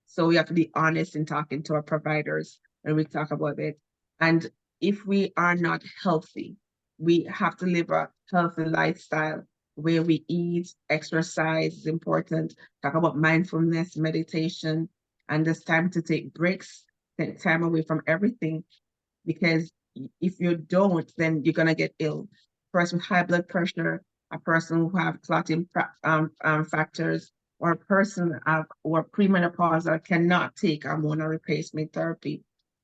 So we have to be honest in talking to our providers when we talk about it. And if we are not healthy, we have to live a healthy lifestyle where we eat, exercise is important, talk about mindfulness, meditation, and there's time to take breaks, take time away from everything, because if you don't, then you're gonna get ill. A person with high blood pressure, a person who have clotting factors, or a person or premenopausal cannot take hormonal replacement therapy.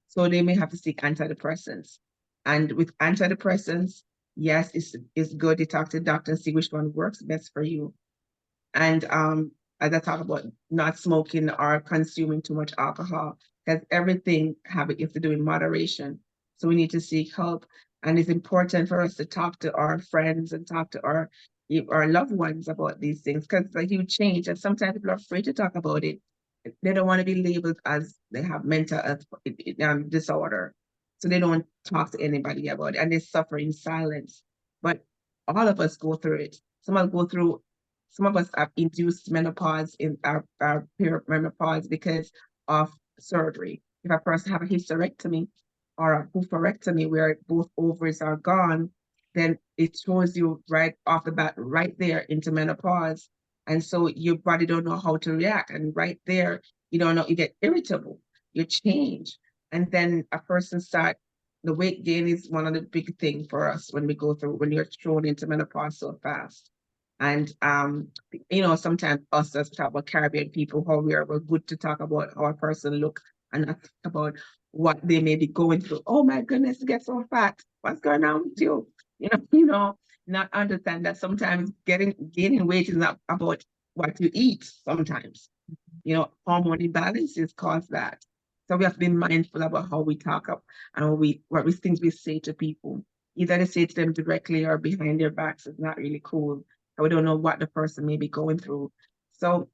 So they may have to seek antidepressants. And with antidepressants, yes, it's good to talk to the doctor and see which one works best for you. And as I talk about not smoking or consuming too much alcohol, because everything you have to do in moderation. So we need to seek help. And it's important for us to talk to our friends and talk to our loved ones about these things, because it's a huge change. And sometimes people are afraid to talk about it. They don't want to be labeled as they have mental health disorder. So they don't talk to anybody about it, and they suffer in silence. But all of us go through it. Some of us have induced menopause in our perimenopause because of surgery. If a person have a hysterectomy or a oophorectomy where both ovaries are gone, then it throws you right off the bat, right there into menopause. And so your body don't know how to react. And right there, you don't know, you get irritable, you change. And then a person the weight gain is one of the big things for us when you're thrown into menopause so fast. And sometimes us as talk about Caribbean people, how we're good to talk about how a person look and not talk about what they may be going through. Oh my goodness, you get so fat. What's going on with you? Not understand that sometimes gaining weight is not about what you eat sometimes. Hormone imbalances cause that. So we have to be mindful about how we talk up and what things we say to people. Either they say to them directly or behind their backs is not really cool. We don't know what the person may be going through. So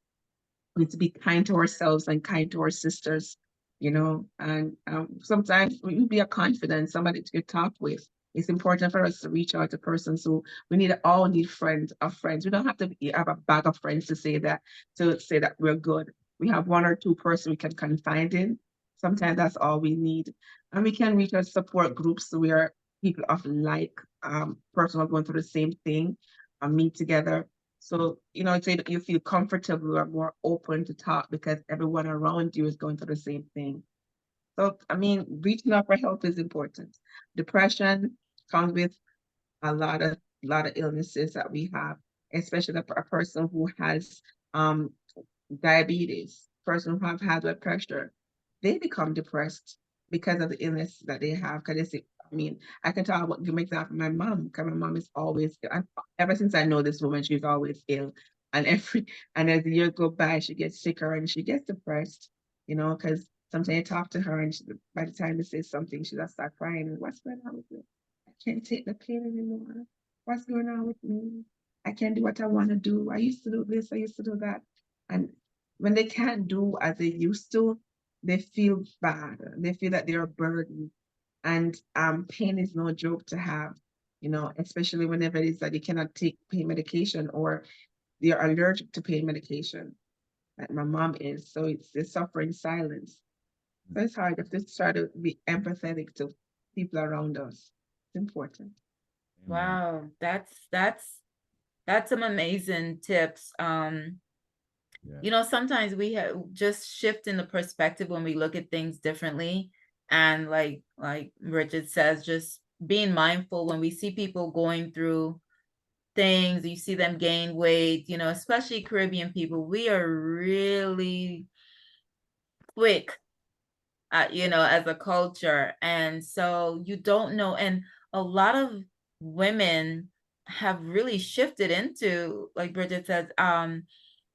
we need to be kind to ourselves and kind to our sisters, and sometimes we be a confidant, somebody to talk with. It's important for us to reach out to persons who all need friends. We don't have to have a bag of friends to say that we're good. We have one or two persons we can confide in. Sometimes that's all we need. And we can reach out support groups where people of person are going through the same thing and meet together. So, so you feel comfortable or more open to talk because everyone around you is going through the same thing. So, reaching out for help is important. Depression comes with a lot of illnesses that we have, especially a person who has diabetes, person who have high blood pressure. They become depressed because of the illness that they have. Because they say, I can talk about, give an example, my mom, because my mom is always, ever since I know this woman, she's always ill. And as the years go by, she gets sicker and she gets depressed, because sometimes you talk to her and by the time they say something, she just start crying. What's going on with me? I can't take the pain anymore. What's going on with me? I can't do what I want to do. I used to do this, I used to do that. And when they can't do as they used to, they feel bad. They feel that they're a burden. And pain is no joke to have, especially whenever it is that you cannot take pain medication or you're allergic to pain medication. like my mom is. So it's they suffer in silence. So it's hard if to try to be empathetic to people around us. It's important. Wow, that's some amazing tips. You know, sometimes we have just shift in the perspective when we look at things differently. And like Bridgette says, just being mindful when we see people going through things, you see them gain weight, you know, especially Caribbean people, we are really quick, you know, as a culture. And so you don't know. And a lot of women have really shifted into, like Bridgette says,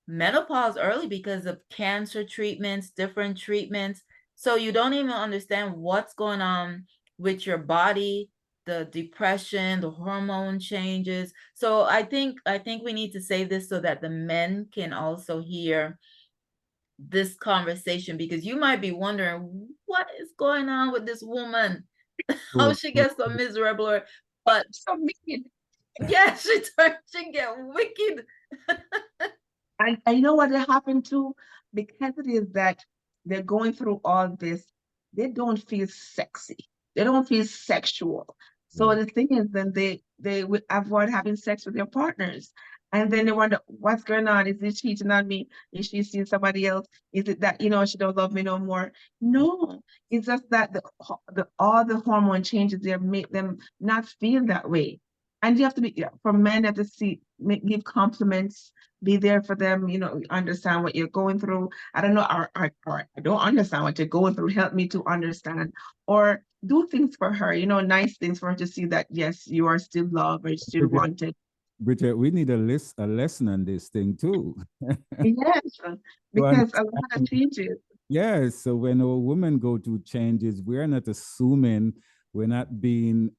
menopause early because of cancer treatments, different treatments. So you don't even understand what's going on with your body, the depression, the hormone changes. So I think we need to say this so that the men can also hear this conversation, because you might be wondering what is going on with this woman, how she gets so miserable, but so wicked. Yeah, she get wicked. And you know what happened to? Because it is that they're going through all this, they don't feel sexy. They don't feel sexual. So the thing is, then they would avoid having sex with their partners. And then they wonder, what's going on? Is he cheating on me? Is she seeing somebody else? Is it that, you know, she don't love me no more? No, it's just that all the hormone changes there make them not feel that way. And you have to be, for men, you have to give compliments, be there for them, you know, understand what you're going through. I don't know, or I don't understand what you're going through. Help me to understand, or do things for her, you know, nice things for her to see that, yes, you are still loved or still wanted. Bridgette, we need a lesson on this thing too. Yes, because a lot of changes. Yes, so when a woman go through changes, we're not assuming, we're not being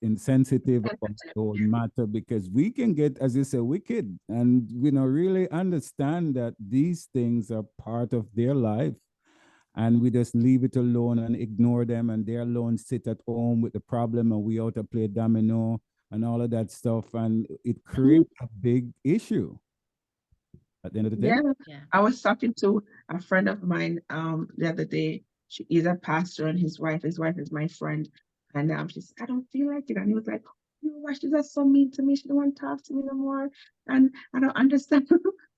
insensitive about the whole matter, because we can get, as you say, wicked, and really understand that these things are part of their life, and we just leave it alone and ignore them, and they're alone, sit at home with the problem, and we out to play domino and all of that stuff, and it creates a big issue at the end of the day. Yeah. I was talking to a friend of mine the other day. She is a pastor, and his wife is my friend. And she said, I don't feel like it. And he was like, you know why she's just so mean to me? She don't want to talk to me no more. And I don't understand.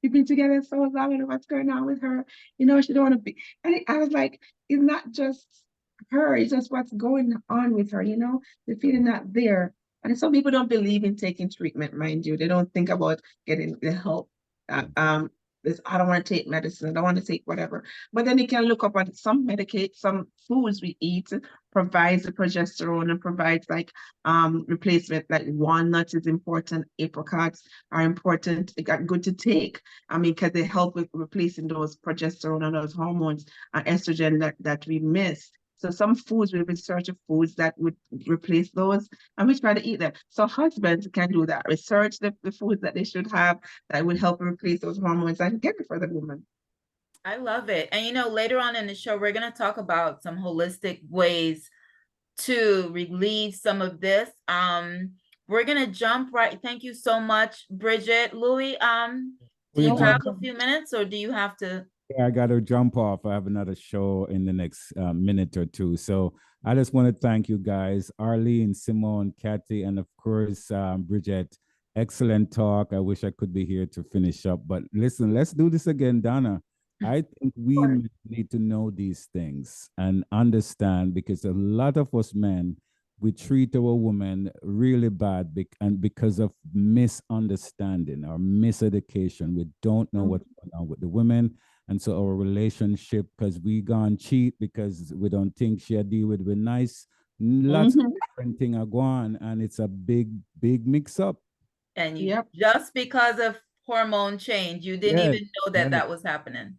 We've been together so long. I don't know what's going on with her. You know, she don't want to be. And I was like, it's not just her, it's just what's going on with her, you know, the feeling not there. And some people don't believe in taking treatment, mind you. They don't think about getting the help. I don't want to take medicine, I don't want to take whatever. But then you can look up on some foods we eat provides the progesterone and provides like replacement, like walnuts is important, apricots are important, they got good to take. I mean, because they help with replacing those progesterone and those hormones and estrogen that we miss. So some foods, we research foods that would replace those, and we try to eat them. So husbands can do that, research the foods that they should have that would help replace those hormones and get it for the woman. I love it. And, you know, later on in the show, we're going to talk about some holistic ways to relieve some of this. We're going to jump right. Thank you so much, Bridgette. Louis, do you have a few minutes, or do you have to? Yeah, I got to jump off. I have another show in the next minute or two. So I just want to thank you guys, Arlene, Simone, Kathe, and of course, Bridgette. Excellent talk. I wish I could be here to finish up. But listen, let's do this again, Donna. I think we need to know these things and understand, because a lot of us men, we treat our women really bad and because of misunderstanding or miseducation. We don't know what's going on with the women. And so our relationship, because we gone cheat because we don't think she deal with nice, lots of different things are going, and it's a big mix up. And just because of hormone change, you didn't even know that was happening.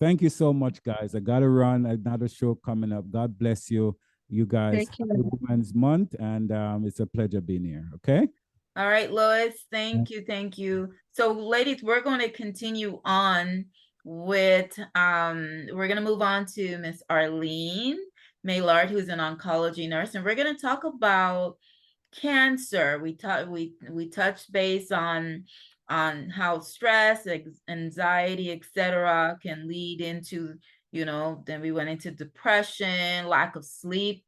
Thank you so much, guys. I got to run, another show coming up. God bless you. You guys, Happy Women's Month, and it's a pleasure being here. Okay. All right, Lois. Thank you. So, ladies, we're going to continue on with we're going to move on to Miss Arlene Maillard, who's an oncology nurse, and we're going to talk about cancer. We touched base on on how stress, anxiety, etc. can lead into, you know, then we went into depression, lack of sleep.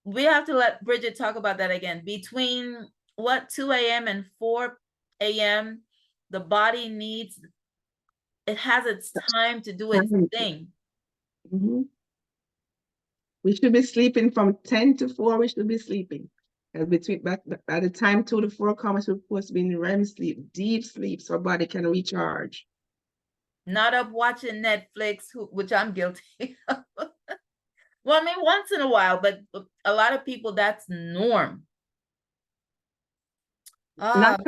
We have to let Bridgette talk about that again. Between what, 2 a.m. and 4 a.m., the body needs, it has its time to do its thing. Mm-hmm. We should be sleeping from 10 to 4, we should be sleeping. And by the time 2 to 4 comes, we're supposed to be in REM sleep, deep sleep, so our body can recharge. Not up watching Netflix, which I'm guilty of. Well, I mean, once in a while, but a lot of people, that's norm. Not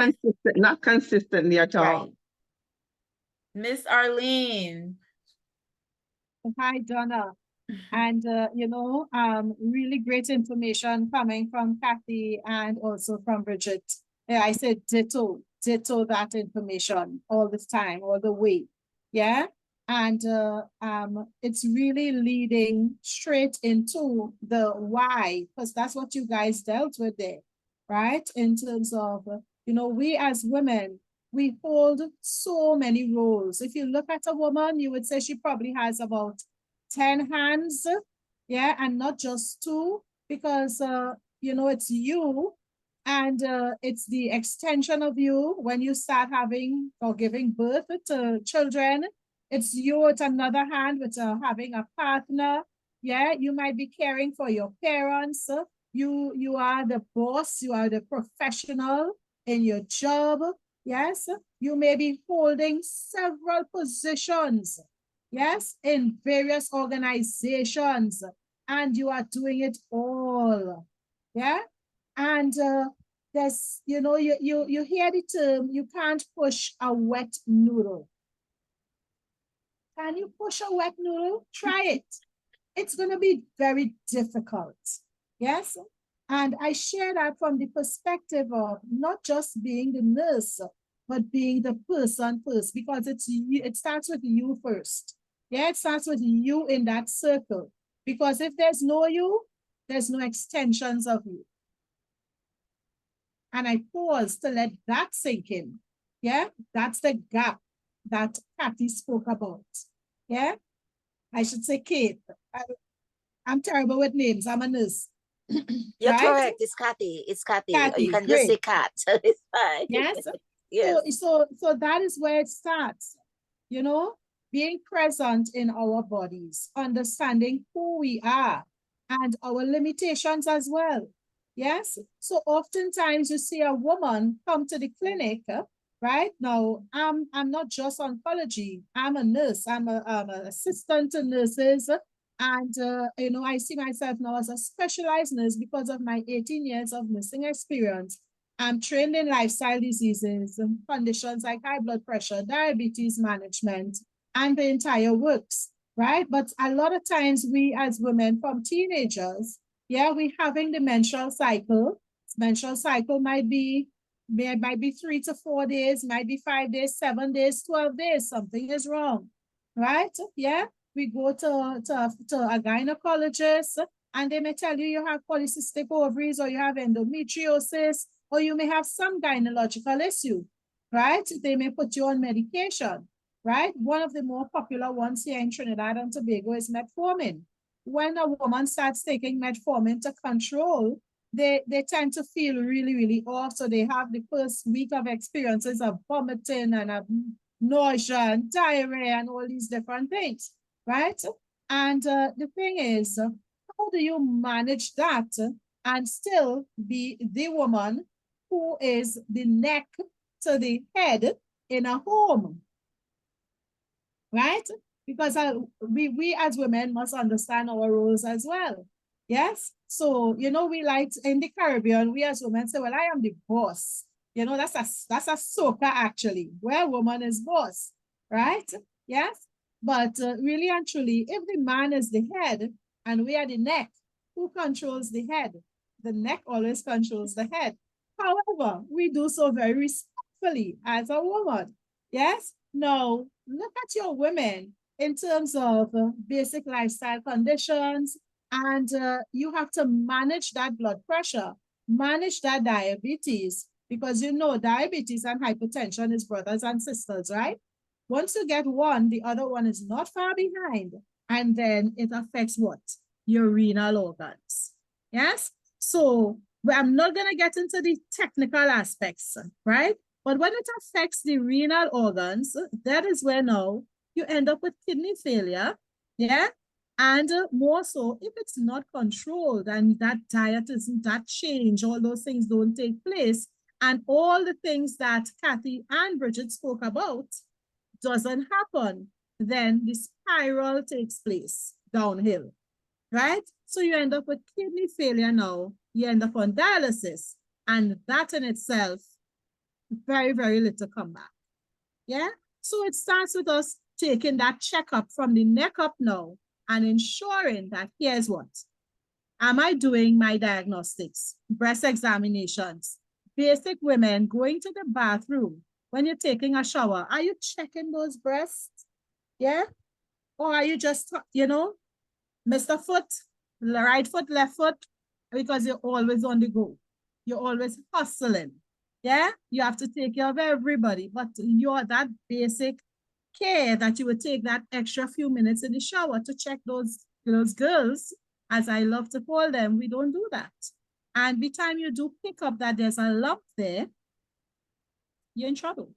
consistently at all. Right. Miss Arlene. Hi, Donna. And, you know, really great information coming from Kathe and also from Bridgette. Yeah, I said ditto that information all this time, all the way. Yeah. And it's really leading straight into the why, because that's what you guys dealt with there, right? In terms of, you know, we as women, we hold so many roles. If you look at a woman, you would say she probably has about 10 hands, yeah, and not just 2, because, you know, it's you, and it's the extension of you when you start having or giving birth to children. It's you with another hand with having a partner. Yeah, you might be caring for your parents. You are the boss, you are the professional in your job. Yes, you may be holding several positions, yes, in various organizations, and you are doing it all. Yeah, and there's, you know, you hear the term, you can't push a wet noodle. Can you push a wet noodle? Try it. It's going to be very difficult. Yes. And I share that from the perspective of not just being the nurse, but being the person first, because it starts with you first. Yeah, it starts with you in that circle. Because if there's no you, there's no extensions of you. And I pause to let that sink in. Yeah, that's the gap that Kathe spoke about. Yeah, I should say Kate. I'm terrible with names. I'm a nurse. You're right? correct. It's Kathe. It's Kathe. Kathe, You can great. just say Kat. It's fine. Yes. Yes. So that is where it starts. You know, being present in our bodies, understanding who we are and our limitations as well. Yes. So oftentimes you see a woman come to the clinic, right? Now, I'm not just oncology. I'm a nurse. I'm an assistant to nurses. And, you know, I see myself now as a specialized nurse because of my 18 years of nursing experience. I'm trained in lifestyle diseases and conditions like high blood pressure, diabetes management, and the entire works, right? But a lot of times we as women from teenagers, yeah, we having the menstrual cycle. Menstrual cycle might be 3 to 4 days, might be 5 days, 7 days, 12 days. Something is wrong, right? Yeah, we go to a gynecologist and they may tell you you have polycystic ovaries or you have endometriosis or you may have some gynecological issue, right? They may put you on medication, right? One of the more popular ones here in Trinidad and Tobago is metformin. When a woman starts taking metformin to control, they tend to feel really, really off. So they have the first week of experiences of vomiting and of nausea and diarrhea and all these different things, right? And the thing is, how do you manage that and still be the woman who is the neck to the head in a home, right? Because we as women must understand our roles as well. Yes. So, you know, we like in the Caribbean, we as women say, well, I am the boss. You know, that's a soca actually, where woman is boss, right? Yes. But really and truly, if the man is the head and we are the neck, who controls the head? The neck always controls the head. However, we do so very respectfully as a woman. Yes. Now, look at your women in terms of basic lifestyle conditions, and you have to manage that blood pressure, manage that diabetes, because you know diabetes and hypertension is brothers and sisters, right? Once you get one, the other one is not far behind. And then it affects what? Your renal organs. Yes? So I'm not going to get into the technical aspects, right? But when it affects the renal organs, that is where now you end up with kidney failure. Yeah? And more so, if it's not controlled and that diet isn't that change, all those things don't take place, and all the things that Kathe and Bridgette spoke about doesn't happen, then the spiral takes place downhill, right? So you end up with kidney failure now, you end up on dialysis, and that in itself, very, very little comeback. Yeah? So it starts with us taking that checkup from the neck up now and ensuring that here's what. Am I doing my diagnostics, breast examinations, basic women going to the bathroom when you're taking a shower? Are you checking those breasts? Yeah? Or are you just, you know, Mr. Foot, right foot, left foot, because you're always on the go. You're always hustling. Yeah? You have to take care of everybody, but you're that basic care that you would take that extra few minutes in the shower to check those girls, as I love to call them. We don't do that. And by the time you do pick up that there's a lump there, you're in trouble.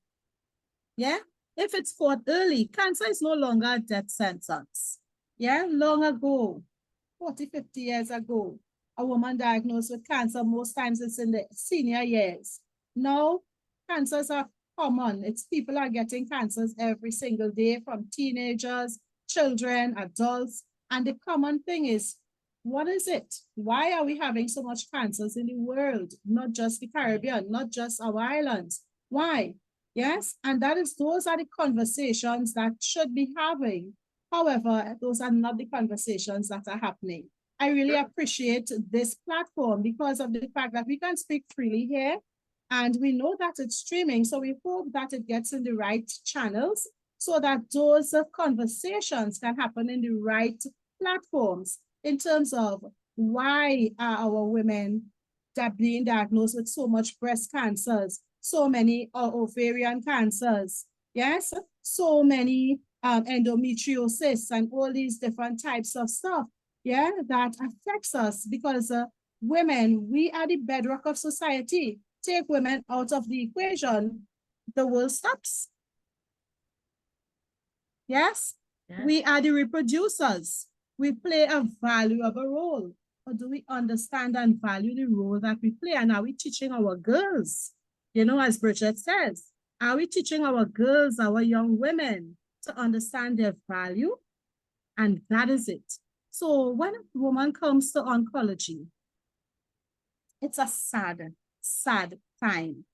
Yeah? If it's caught early, cancer is no longer a death sentence. Yeah? Long ago, 40, 50 years ago, a woman diagnosed with cancer, most times it's in the senior years. Now, cancers are common. It's people are getting cancers every single day, from teenagers, children, adults. And the common thing is, what is it? Why are we having so much cancers in the world? Not just the Caribbean, not just our islands. Why? Yes, and those are the conversations that should be having. However, those are not the conversations that are happening. I really appreciate this platform because of the fact that we can speak freely here, and we know that it's streaming, so we hope that it gets in the right channels so that those conversations can happen in the right platforms in terms of why are our women that being diagnosed with so much breast cancers, so many ovarian cancers, yes, so many endometriosis and all these different types of stuff, yeah, that affects us because women, we are the bedrock of society. Take women out of the equation, the world stops. Yes? Yeah. We are the reproducers. We play a valuable role. But do we understand and value the role that we play? And are we teaching our girls? You know, as Bridgette says, are we teaching our girls, our young women, to understand their value? And that is it. So when a woman comes to oncology, it's a sad time.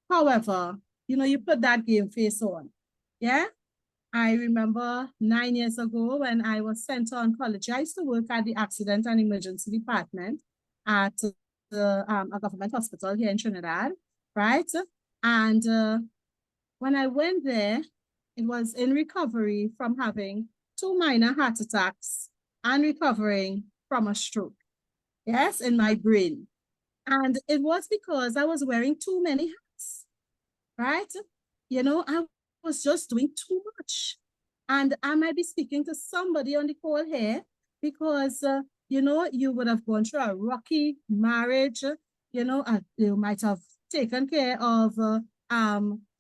However, you know, you put that game face on. Yeah? I remember 9 years ago when I was sent to oncology, I used to work at the accident and emergency department at a government hospital here in Trinidad, right? And when I went there, it was in recovery from having 2 minor heart attacks and recovering from a stroke, yes, in my brain. And it was because I was wearing too many hats, right? You know, I was just doing too much. And I might be speaking to somebody on the call here because, you know, you would have gone through a rocky marriage, you know, you might have taken care of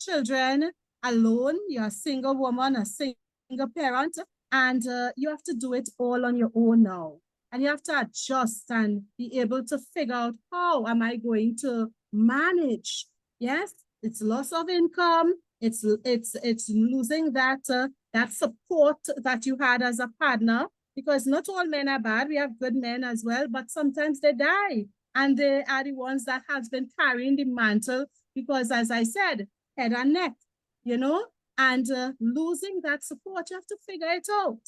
children alone. You're a single woman, a single parent, and you have to do it all on your own now. And you have to adjust and be able to figure out, how am I going to manage? Yes, it's loss of income. It's losing that that support that you had as a partner, because not all men are bad. We have good men as well, but sometimes they die, and they are the ones that have been carrying the mantle because, as I said, head and neck, you know, and losing that support, you have to figure it out.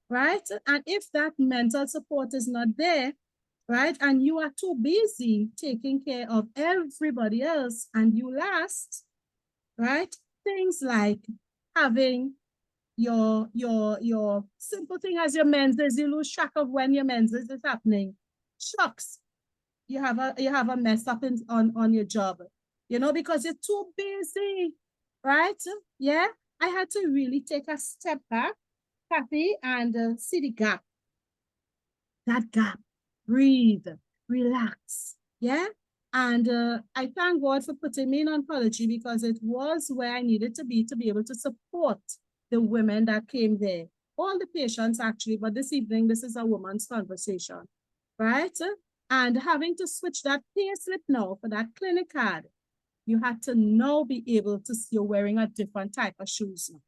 Right? And if that mental support is not there, right, and you are too busy taking care of everybody else and you last, right? Things like having your simple thing as your menses, you lose track of when your menses is happening. Shucks, you have a mess up on your job. you know, because you're too busy, right? Yeah, I had to really take a step back, Kathe, and see the gap. That gap, breathe, relax, yeah? And I thank God for putting me in oncology because it was where I needed to be able to support the women that came there. All the patients actually, but this evening, this is a woman's conversation, right? And having to switch that pay slip now for that clinic card, you had to now be able to see you're wearing a different type of shoes now.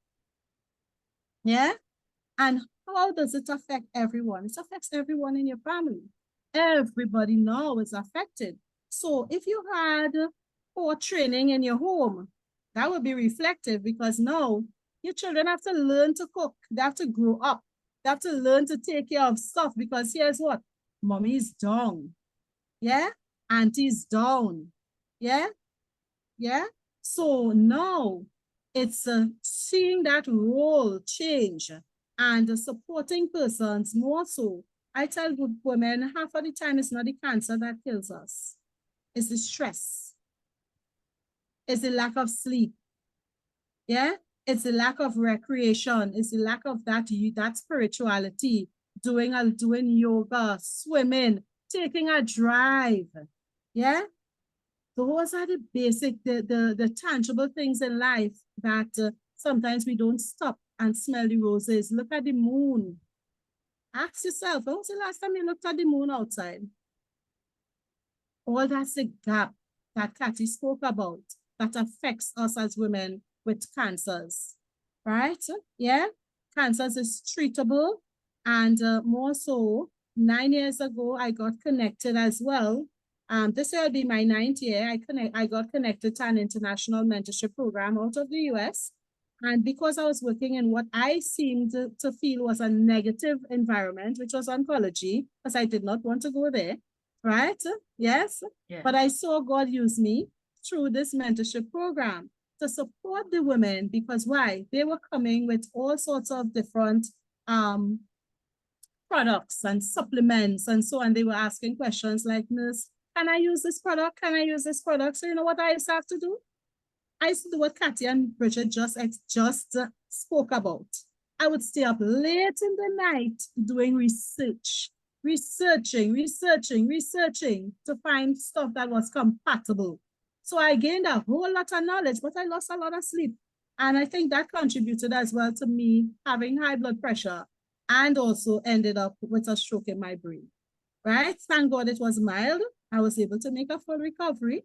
Yeah? And how does it affect everyone? It affects everyone in your family. Everybody now is affected. So if you had poor training in your home, that would be reflective because now your children have to learn to cook. They have to grow up. They have to learn to take care of stuff because here's what? Mommy's down. Yeah? Auntie's down. Yeah? Yeah? So now it's seeing that role change and supporting persons more so. I tell good women, half of the time it's not the cancer that kills us. It's the stress. It's the lack of sleep. Yeah? It's the lack of recreation. It's the lack of that spirituality, doing yoga, swimming, taking a drive. Yeah? Those are the basic, the tangible things in life that sometimes we don't stop and smell the roses. Look at the moon. Ask yourself, when was the last time you looked at the moon outside? All that's the gap that Kathe spoke about that affects us as women with cancers, right? Yeah, cancers is treatable, and more so, 9 years ago, I got connected as well. This year will be my 9th year. I got connected to an international mentorship program out of the US. And because I was working in what I seemed to feel was a negative environment, which was oncology, because I did not want to go there, right? Yes. Yeah. But I saw God use me through this mentorship program to support the women because why? They were coming with all sorts of different products and supplements and so on. They were asking questions like, nurse, can I use this product? Can I use this product? So you know what I used to have to do? I used to do what Kathe and Bridgette just spoke about. I would stay up late in the night doing researching to find stuff that was compatible. So I gained a whole lot of knowledge, but I lost a lot of sleep. And I think that contributed as well to me having high blood pressure and also ended up with a stroke in my brain, right? Thank God it was mild. I was able to make a full recovery,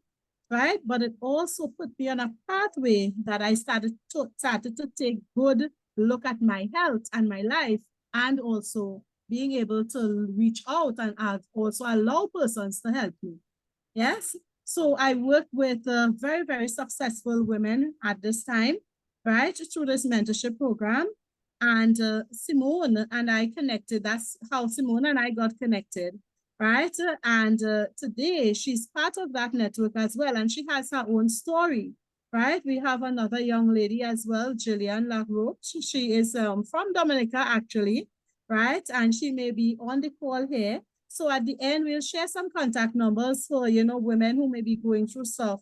right? But it also put me on a pathway that I started to take good look at my health and my life, and also being able to reach out and also allow persons to help me. Yes. So I work with very, very successful women at this time, right? Through this mentorship program. And Simone and I connected. That's how Simone and I got connected, right? And today she's part of that network as well. And she has her own story, right? We have another young lady as well, Jillian LaRoche. She is from Dominica, actually, right? And she may be on the call here. So at the end, we'll share some contact numbers for, you know, women who may be going through stuff.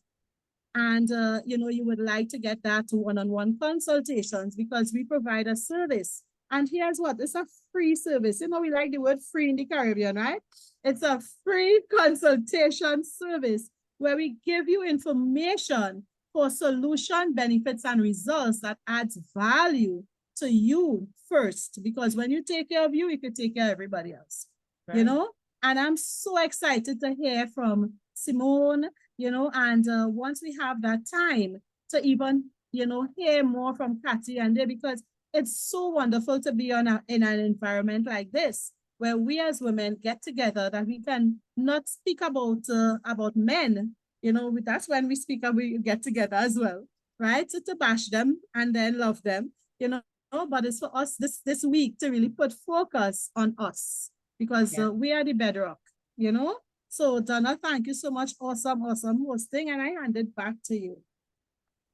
And, you know, you would like to get that one-on-one consultations because we provide a service. And here's what, it's a free service. You know, we like the word free in the Caribbean, right? It's a free consultation service where we give you information for solution, benefits, and results that adds value to you first. Because when you take care of you, you can take care of everybody else, right? You know? And I'm so excited to hear from Simone, you know, and once we have that time to even, you know, hear more from Kathe and there, because it's so wonderful to be in an environment like this, where we as women get together, that we can not speak about men, you know, that's when we speak and we get together as well, right? To bash them and then love them, you know, but it's for us this week to really put focus on us because we are the bedrock, you know? So Donna, thank you so much. Awesome hosting, and I hand it back to you.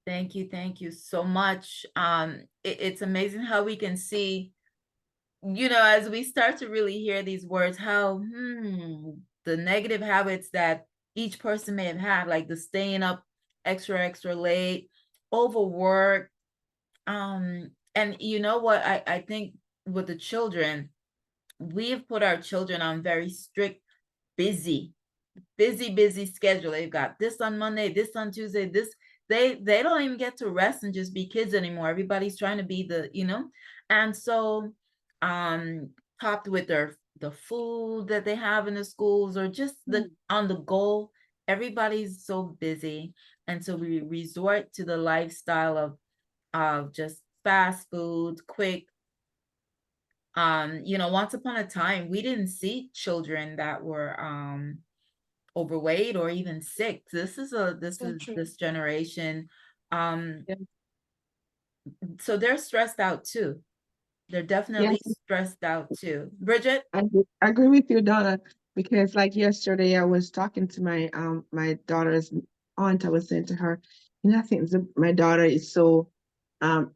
Thank you so much. It's amazing how we can see, you know, as we start to really hear these words, how the negative habits that each person may have had, like the staying up extra late, overworked. And you know what, I think with the children, we've put our children on very strict, busy schedule. They've got this on Monday, this on Tuesday, this, they don't even get to rest and just be kids anymore. Everybody's trying to be the, and so topped with the food that they have in the schools, or just the on the go, everybody's so busy. And so we resort to the lifestyle of just fast food, quick. Once upon a time, we didn't see children that were overweight or even sick. This generation. So they're stressed out too. They're definitely stressed out too. Bridgette? I agree with you, Donna, because like yesterday I was talking to my daughter's aunt. I was saying to her, I think my daughter is so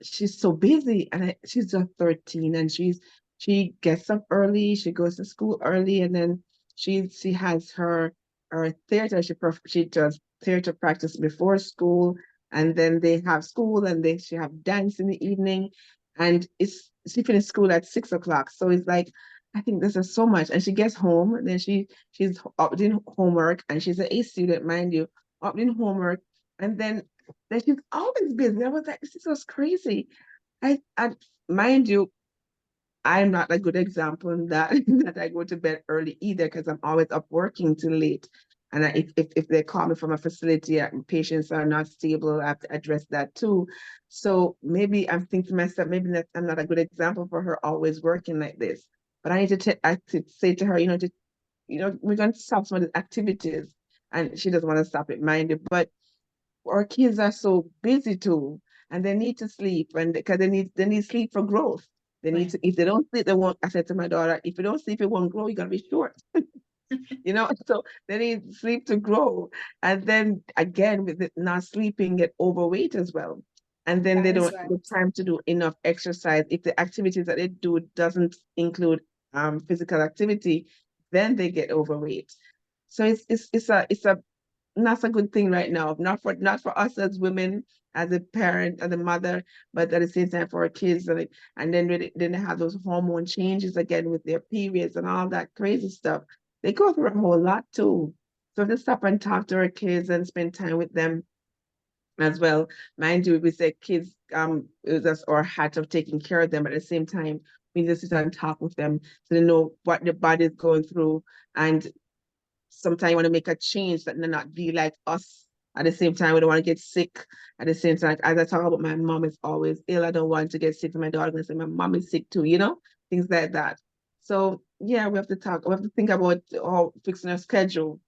she's so busy, and she's just 13, and she gets up early, she goes to school early, and then she has her theater. She does theater practice before school, and then they have school, and she have dance in the evening, and she finished school at 6 o'clock. So it's like, I think this is so much. And she gets home, and then she's up doing homework, and she's an A student, mind you, up doing homework, and then she's always busy. I was like, this is crazy. I mind you, I'm not a good example in that that I go to bed early either, because I'm always up working till late. And if they call me from a facility, patients are not stable, I have to address that too. So maybe I'm thinking to myself, maybe I'm not a good example for her always working like this. But I need to say to her, we're going to stop some of the activities, and she doesn't want to stop it, mind you. But our kids are so busy too, and they need to sleep, and because they need sleep for growth. They need to, if they don't sleep, they won't. I said to my daughter, if you don't sleep, it won't grow. You're gonna be short. So they need sleep to grow. And then again, with not sleeping, get overweight as well. And then they don't have time to do enough exercise. If the activities that they do doesn't include physical activity, then they get overweight. So it's a not a good thing right now. Not for us as women, as a parent, as a mother, but at the same time for our kids. And then they have those hormone changes again with their periods and all that crazy stuff. They go through a whole lot too. So to stop and talk to our kids and spend time with them as well. Mind you, we say kids, it was our hat of taking care of them. At the same time, we just sit and talk with them so they know what their body is going through. And sometimes you want to make a change that not be like us. At the same time, we don't want to get sick. At the same time, as I talk about, my mom is always ill. I don't want to get sick. And my daughter going to say, my mom is sick too, things like that. So yeah, we have to think about fixing our schedule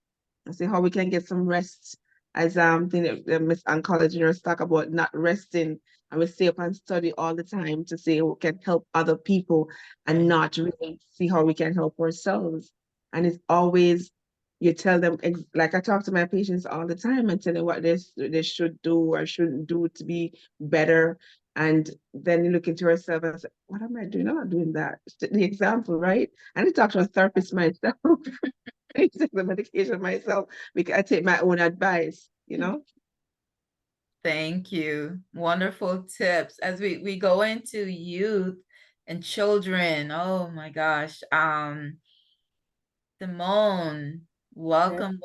and see how we can get some rest. As Miss Oncology nurse talk about not resting, and we stay up and study all the time to see how we can help other people and not really see how we can help ourselves. And it's always, you tell them, like I talk to my patients all the time and tell them what they should do or shouldn't do to be better. And then you look into yourself and say, what am I doing? I'm not doing that. The example, right? And I talk to a therapist myself. I take the medication myself because I take my own advice, Thank you. Wonderful tips. As we go into youth and children, oh my gosh. Simone, welcome.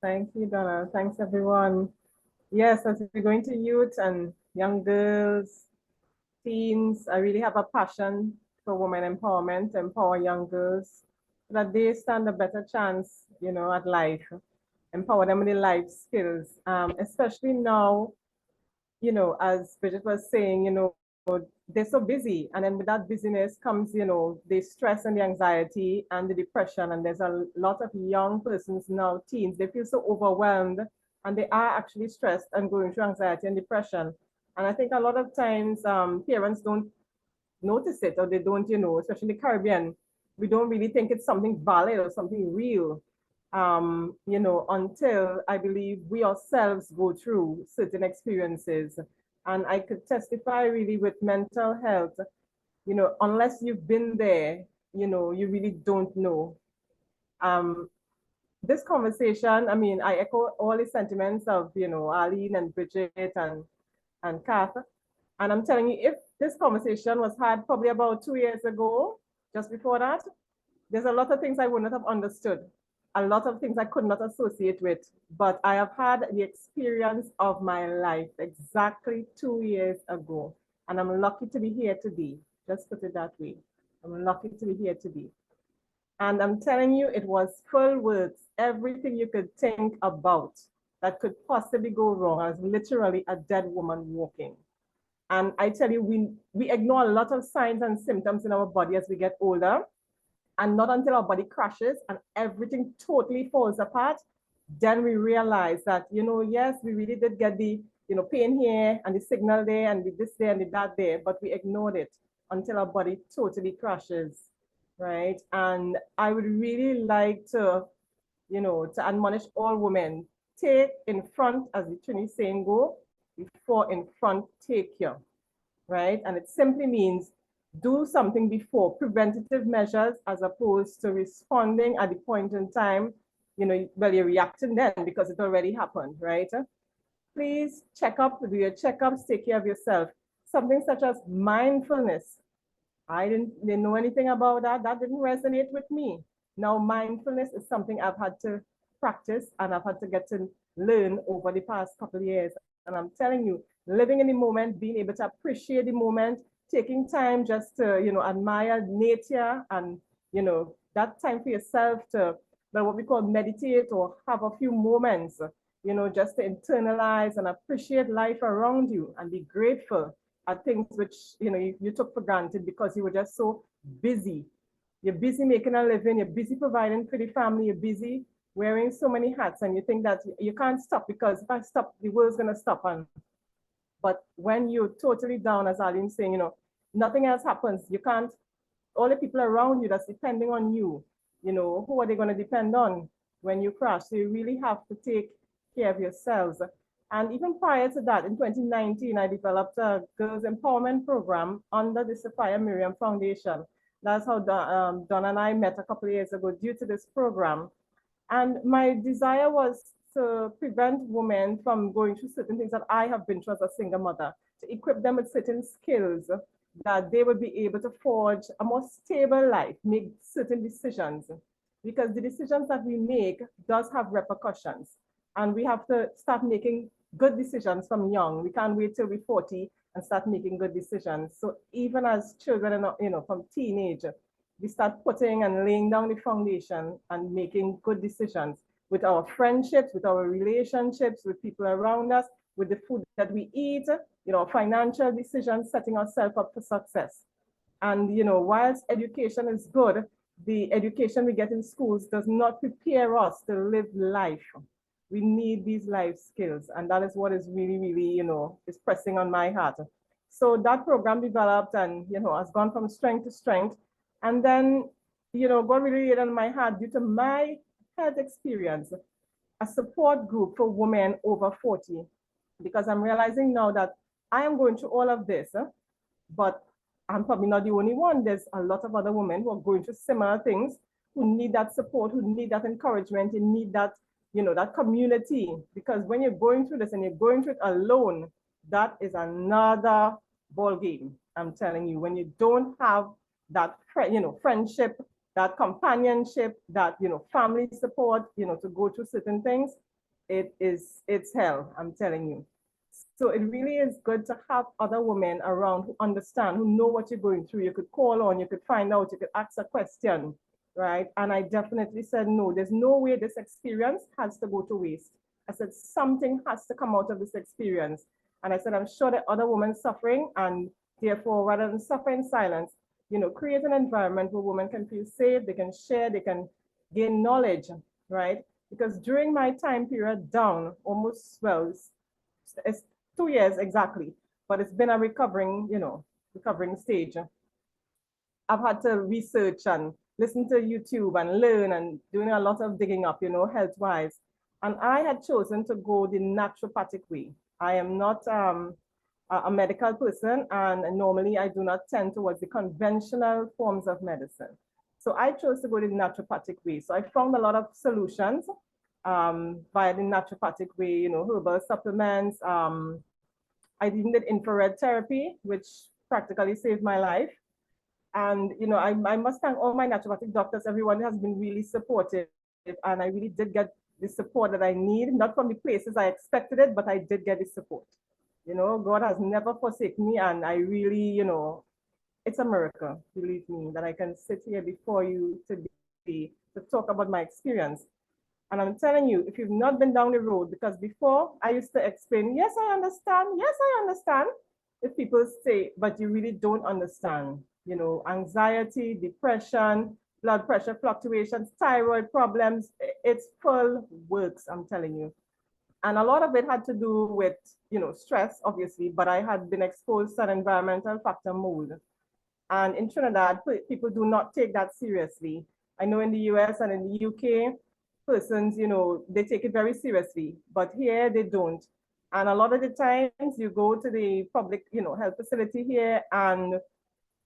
Thank you, Donna. Thanks, everyone. Yes, as we go into youth and young girls, teens, I really have a passion for women empowerment, empower young girls, so that they stand a better chance, at life, empower them with the life skills, especially now, as Bridgette was saying, they're so busy. And then with that busyness comes, the stress and the anxiety and the depression. And there's a lot of young persons now, teens, they feel so overwhelmed and they are actually stressed and going through anxiety and depression. And I think a lot of times parents don't notice it, or they don't, especially in the Caribbean, we don't really think it's something valid or something real, until I believe we ourselves go through certain experiences. And I could testify really with mental health, unless you've been there, you really don't know. this conversation, I mean, I echo all the sentiments of, you know, Arlene and Bridgette and Kathe. And I'm telling you, if this conversation was had probably about 2 years ago, just before that, there's a lot of things I would not have understood. A lot of things I could not associate with, but I have had the experience of my life exactly 2 years ago. And I'm lucky to be here today. Just put it that way. I'm lucky to be here today. And I'm telling you, it was full with everything you could think about that could possibly go wrong. I was literally a dead woman walking. And I tell you, we ignore a lot of signs and symptoms in our body as we get older. And not until our body crashes and everything totally falls apart, then we realize that, you know, yes, we really did get the, you know, pain here and the signal there and the this there and the that there, but we ignored it until our body totally crashes, right? And I would really like to, you know, to admonish all women, take in front, as the Trini saying go, before in front take you, right? And it simply means do something before, preventative measures, as opposed to responding at the point in time, you know, well, you're reacting then because it already happened, right? Please check up, do your checkups, take care of yourself. Something such as mindfulness. I didn't know anything about that. That didn't resonate with me. Now, mindfulness is something I've had to practice and I've had to get to learn over the past couple of years. And I'm telling you, living in the moment, being able to appreciate the moment, taking time just to, you know, admire nature and, you know, that time for yourself to, well, what we call meditate or have a few moments, you know, just to internalize and appreciate life around you and be grateful at things which, you know, you took for granted because you were just so busy. You're busy making a living, you're busy providing for the family, you're busy wearing so many hats, and you think that you can't stop because if I stop, the world's gonna stop. But when you're totally down, as Arlene's saying, you know, nothing else happens. You can't, all the people around you that's depending on you, you know, who are they gonna depend on when you crash? So you really have to take care of yourselves. And even prior to that, in 2019, I developed a girls empowerment program under the Sophia Miriam Foundation. That's how Don and I met a couple of years ago due to this program. And my desire was to prevent women from going through certain things that I have been through as a single mother, to equip them with certain skills that they would be able to forge a more stable life, make certain decisions, because the decisions that we make does have repercussions. And we have to start making good decisions from young. We can't wait till we're 40 and start making good decisions. So even as children, you know, from teenage, we start putting and laying down the foundation and making good decisions with our friendships, with our relationships, with people around us, with the food that we eat, you know, financial decisions, setting ourselves up for success. And, you know, whilst education is good, the education we get in schools does not prepare us to live life. We need these life skills. And that is what is really, really, you know, is pressing on my heart. So that program developed and, you know, has gone from strength to strength. And then, you know, God really laid on my heart due to my health experience, a support group for women over 40, because I'm realizing now that I am going through all of this, but I'm probably not the only one. There's a lot of other women who are going through similar things, who need that support, who need that encouragement, you need that, you know, that community. Because when you're going through this and you're going through it alone, that is another ball game. I'm telling you, when you don't have that, you know, friendship, that companionship, that, you know, family support, you know, to go through certain things, it's hell, I'm telling you. So it really is good to have other women around who understand, who know what you're going through. You could call on, you could find out, you could ask a question, right? And I definitely said, no, there's no way this experience has to go to waste. I said, something has to come out of this experience. And I said, I'm sure that other women suffering, and therefore, rather than suffer in silence, you know, create an environment where women can feel safe, they can share, they can gain knowledge, right? Because during my time period down, almost, well, it's 2 years exactly, but it's been a recovering, you know, recovering stage. I've had to research and listen to YouTube and learn and doing a lot of digging up, you know, health-wise. And I had chosen to go the naturopathic way. I am not a medical person, and normally I do not tend towards the conventional forms of medicine. So I chose to go the naturopathic way. So I found a lot of solutions via the naturopathic way, you know, herbal supplements. I even did infrared therapy, which practically saved my life. And, you know, I must thank all my naturopathic doctors. Everyone has been really supportive. And I really did get the support that I need, not from the places I expected it, but I did get the support. You know, God has never forsaken me. And I really, you know, it's a miracle, believe me, that I can sit here before you today to talk about my experience. And I'm telling you, if you've not been down the road, because before I used to explain, yes, I understand. Yes, I understand. If people say, but you really don't understand, you know, anxiety, depression, blood pressure fluctuations, thyroid problems, it's full works, I'm telling you. And a lot of it had to do with, you know, stress, obviously, but I had been exposed to an environmental factor mold. And in Trinidad, people do not take that seriously. I know in the US and in the UK, persons, you know, they take it very seriously, but here they don't. And a lot of the times you go to the public, you know, health facility here and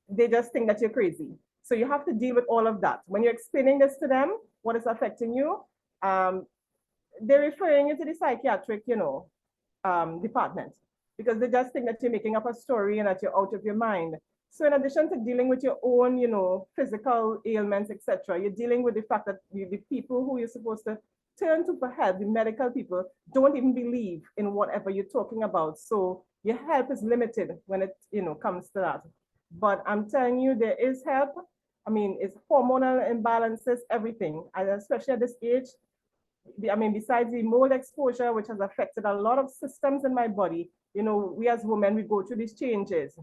they just think that you're crazy. So you have to deal with all of that. When you're explaining this to them, what is affecting you, they're referring you to the psychiatric, you know, department, because they just think that you're making up a story and that you're out of your mind. So in addition to dealing with your own, you know, physical ailments, etc., you're dealing with the fact that the people who you're supposed to turn to for help, the medical people, don't even believe in whatever you're talking about. So your help is limited when it, you know, comes to that. But I'm telling you, there is help. I mean, it's hormonal imbalances, everything, and especially at this age. I mean, besides the mold exposure, which has affected a lot of systems in my body, you know, we as women, we go through these changes,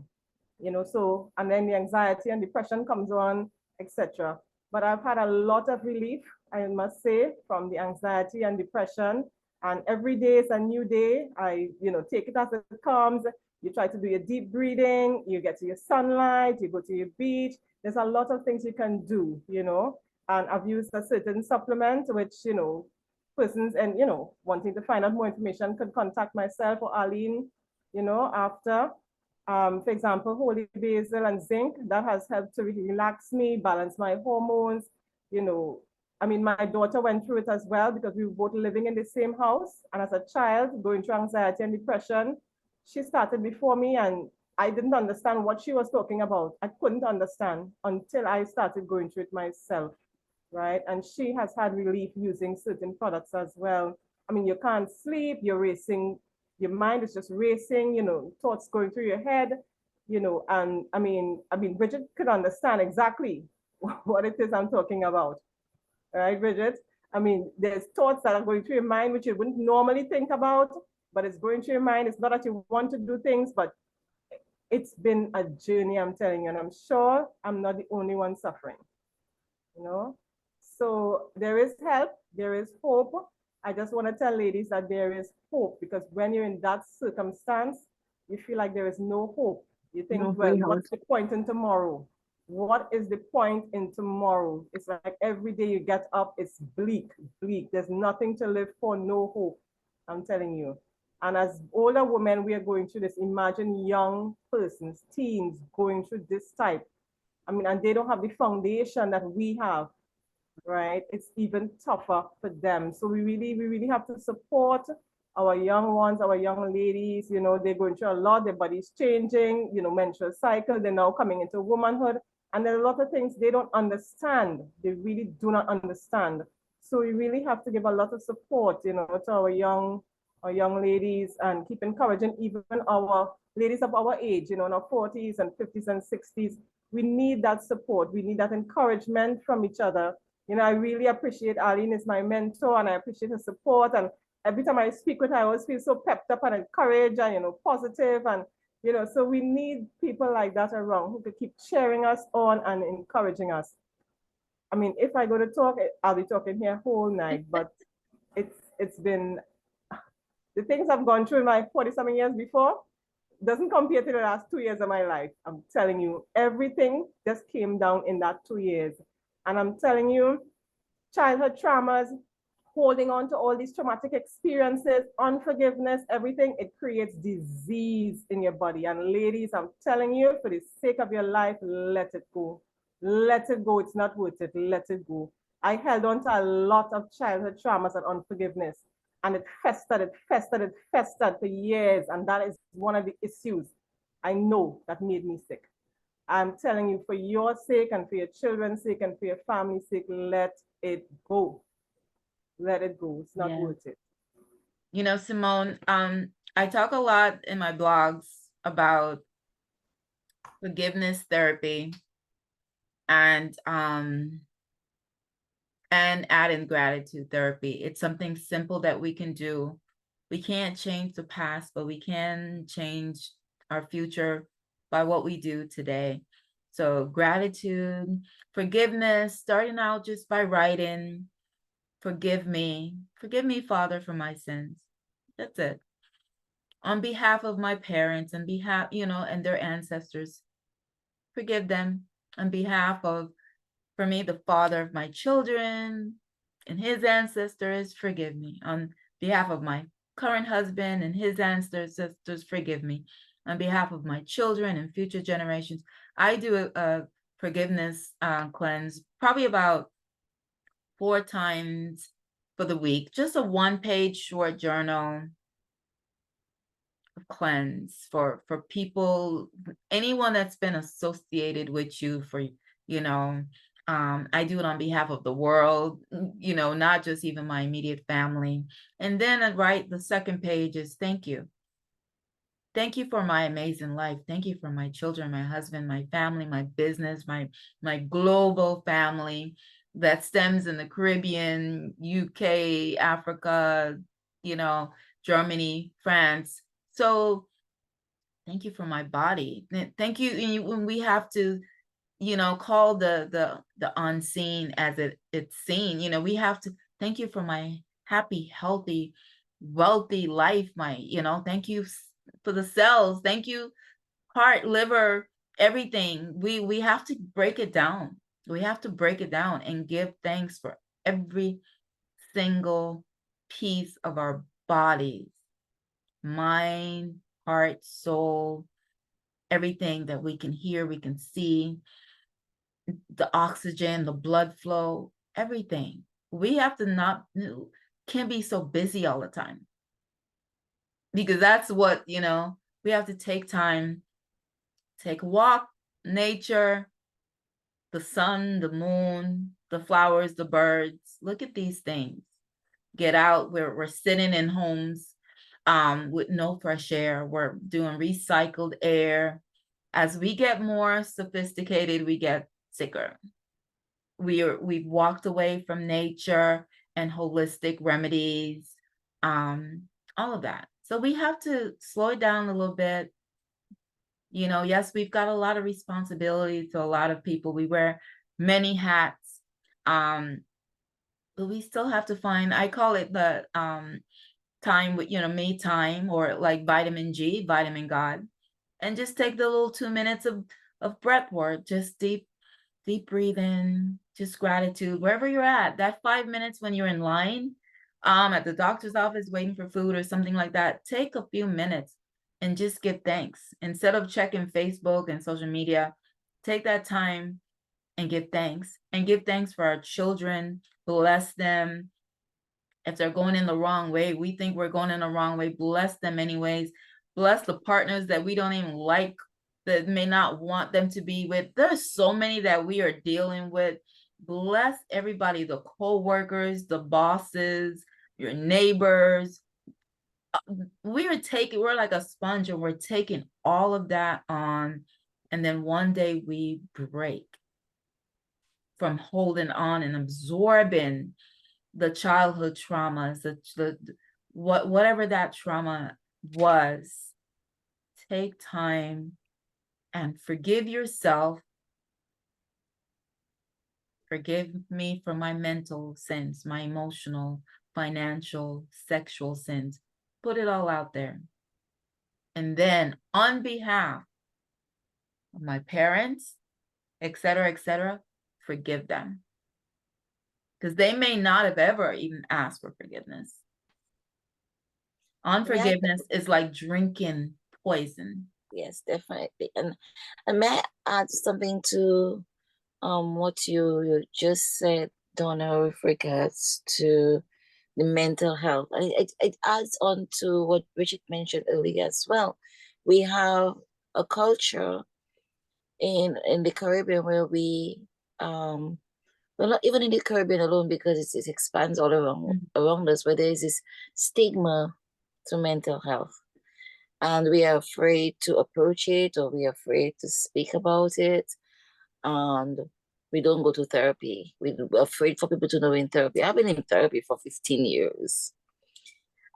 you know, so, and then the anxiety and depression comes on, etc. But I've had a lot of relief, I must say, from the anxiety and depression. And every day is a new day. I, you know, take it as it comes. You try to do your deep breathing, you get to your sunlight, you go to your beach. There's a lot of things you can do, you know. And I've used a certain supplement, which, you know, persons and, you know, wanting to find out more information could contact myself or Arlene, you know, after. For example, holy basil and zinc, that has helped to really relax me, balance my hormones, you know. I mean, my daughter went through it as well because we were both living in the same house. And as a child, going through anxiety and depression, she started before me and I didn't understand what she was talking about. I couldn't understand until I started going through it myself, right? And she has had relief using certain products as well. I mean, you can't sleep, you're racing, your mind is just racing, you know, thoughts going through your head, you know, and I mean, Bridgette could understand exactly what it is I'm talking about, right, Bridgette? I mean, there's thoughts that are going through your mind, which you wouldn't normally think about, but it's going through your mind. It's not that you want to do things, but it's been a journey, I'm telling you, and I'm sure I'm not the only one suffering, you know? So there is help, there is hope. I just want to tell ladies that there is hope, because when you're in that circumstance, you feel like there is no hope. You think, well, what's the point in tomorrow? What is the point in tomorrow? It's like every day you get up, it's bleak, bleak. There's nothing to live for, no hope, I'm telling you. And as older women, we are going through this. Imagine young persons, teens going through this type. I mean, and they don't have the foundation that we have, right? It's even tougher for them. So we really have to support our young ones, our young ladies. You know, they're going through a lot, their body's changing, you know, menstrual cycle, they're now coming into womanhood. And there are a lot of things they don't understand. They really do not understand. So we really have to give a lot of support, you know, to our young ladies, and keep encouraging even our ladies of our age, you know, in our 40s and 50s and 60s. We need that support. We need that encouragement from each other. You know, I really appreciate Arlene is my mentor, and I appreciate her support. And every time I speak with her, I always feel so pepped up and encouraged and, you know, positive. And, you know, so we need people like that around who could keep cheering us on and encouraging us. I mean, if I go to talk, I'll be talking here whole night, but it's been, the things I've gone through in my 40-something years before doesn't compare to the last 2 years of my life. I'm telling you, everything just came down in that 2 years. And I'm telling you, childhood traumas, holding on to all these traumatic experiences, unforgiveness, everything, it creates disease in your body. And ladies, I'm telling you, for the sake of your life, let it go. let it go. It's not worth it. Let it go. I held on to a lot of childhood traumas and unforgiveness, and it festered for years. And that is one of the issues I know that made me sick. I'm telling you, for your sake and for your children's sake and for your family's sake, let it go. Let it go. It's not worth it. You know, Simone, I talk a lot in my blogs about forgiveness therapy and adding gratitude therapy. It's something simple that we can do. We can't change the past, but we can change our future by what we do today. So gratitude, forgiveness, starting out just by writing, forgive me, Father, for my sins. That's it. On behalf of my parents, and behalf, you know, and their ancestors, forgive them. On behalf of, for me, the father of my children and his ancestors, forgive me. On behalf of my current husband and his ancestors, forgive me. On behalf of my children and future generations, I do a forgiveness cleanse probably about 4 times for the week. Just a 1-page short journal cleanse for people, anyone that's been associated with you for, you know, I do it on behalf of the world, you know, not just even my immediate family. And then I write the 2nd page is thank you. Thank you for my amazing life. Thank you for my children, my husband, my family, my business, my global family that stems in the Caribbean, UK, Africa, you know, Germany, France. So thank you for my body. Thank you. When we have to, you know, call the unseen as it's seen, you know, we have to thank you for my happy, healthy, wealthy life. My, you know, thank you for the cells. Thank you, heart, liver, everything. We have to break it down. We have to break it down and give thanks for every single piece of our bodies, mind, heart, soul, everything that we can hear, we can see, the oxygen, the blood flow, everything. We have to can't be so busy all the time, because that's what, you know, we have to take time, take a walk, nature, the sun, the moon, the flowers, the birds. Look at these things. Get out. We're sitting in homes with no fresh air. We're doing recycled air. As we get more sophisticated, we get sicker. We've walked away from nature and holistic remedies, all of that. So we have to slow it down a little bit. You know, yes, we've got a lot of responsibility to a lot of people. We wear many hats, but we still have to find, I call it the time with, you know, me time, or like vitamin G, vitamin God, and just take the little 2 minutes of breath work, just deep breathing, just gratitude, wherever you're at. That 5 minutes when you're in line at the doctor's office waiting for food or something like that, take a few minutes and just give thanks. Instead of checking Facebook and social media, take that time and give thanks. And give thanks for our children, bless them. If they're going in the wrong way, we think we're going in the wrong way, bless them anyways. Bless the partners that we don't even like, that may not want them to be with. There's so many that we are dealing with. Bless everybody, the co-workers, the bosses, your neighbors. We're like a sponge, and we're taking all of that on. And then one day we break from holding on and absorbing the childhood traumas, whatever that trauma was. Take time and forgive yourself. Forgive me for my mental sins, my emotional, financial, sexual sins. Put it all out there. And then on behalf of my parents, etc., forgive them. Because they may not have ever even asked for forgiveness. Unforgiveness is like drinking poison. Yes, definitely. And may I add something to what you just said, Donna, with regards to the mental health. It adds on to what Bridgette mentioned earlier as well. We have a culture in the Caribbean where we well, not even in the Caribbean alone, because it expands all around us, where there is this stigma to mental health, and we are afraid to approach it, or we are afraid to speak about it, and we don't go to therapy. We're afraid for people to know in therapy. I've been in therapy for 15 years.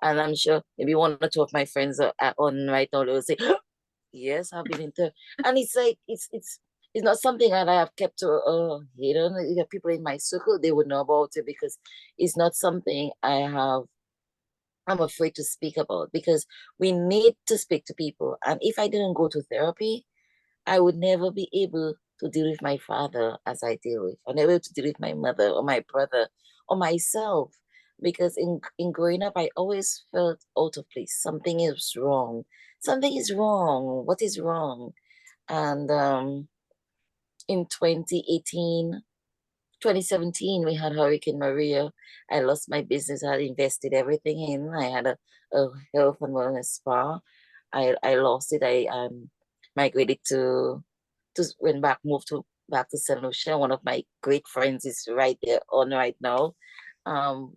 And I'm sure maybe one or two of my friends are on right now, they'll say, yes, I've been in therapy. And it's like, it's not something that I have kept hidden. You have people in my circle, they would know about it, because it's not something I'm afraid to speak about, because we need to speak to people. And if I didn't go to therapy, I would never be able to deal with my father as I deal with. I'm never able to deal with my mother or my brother or myself, because in growing up, I always felt out of place. Something is wrong. Something is wrong. What is wrong? And in 2017, we had Hurricane Maria. I lost my business. I had invested everything in. I had a health and wellness spa. I lost it. I migrated moved back to St. Lucia. One of my great friends is right there on right now,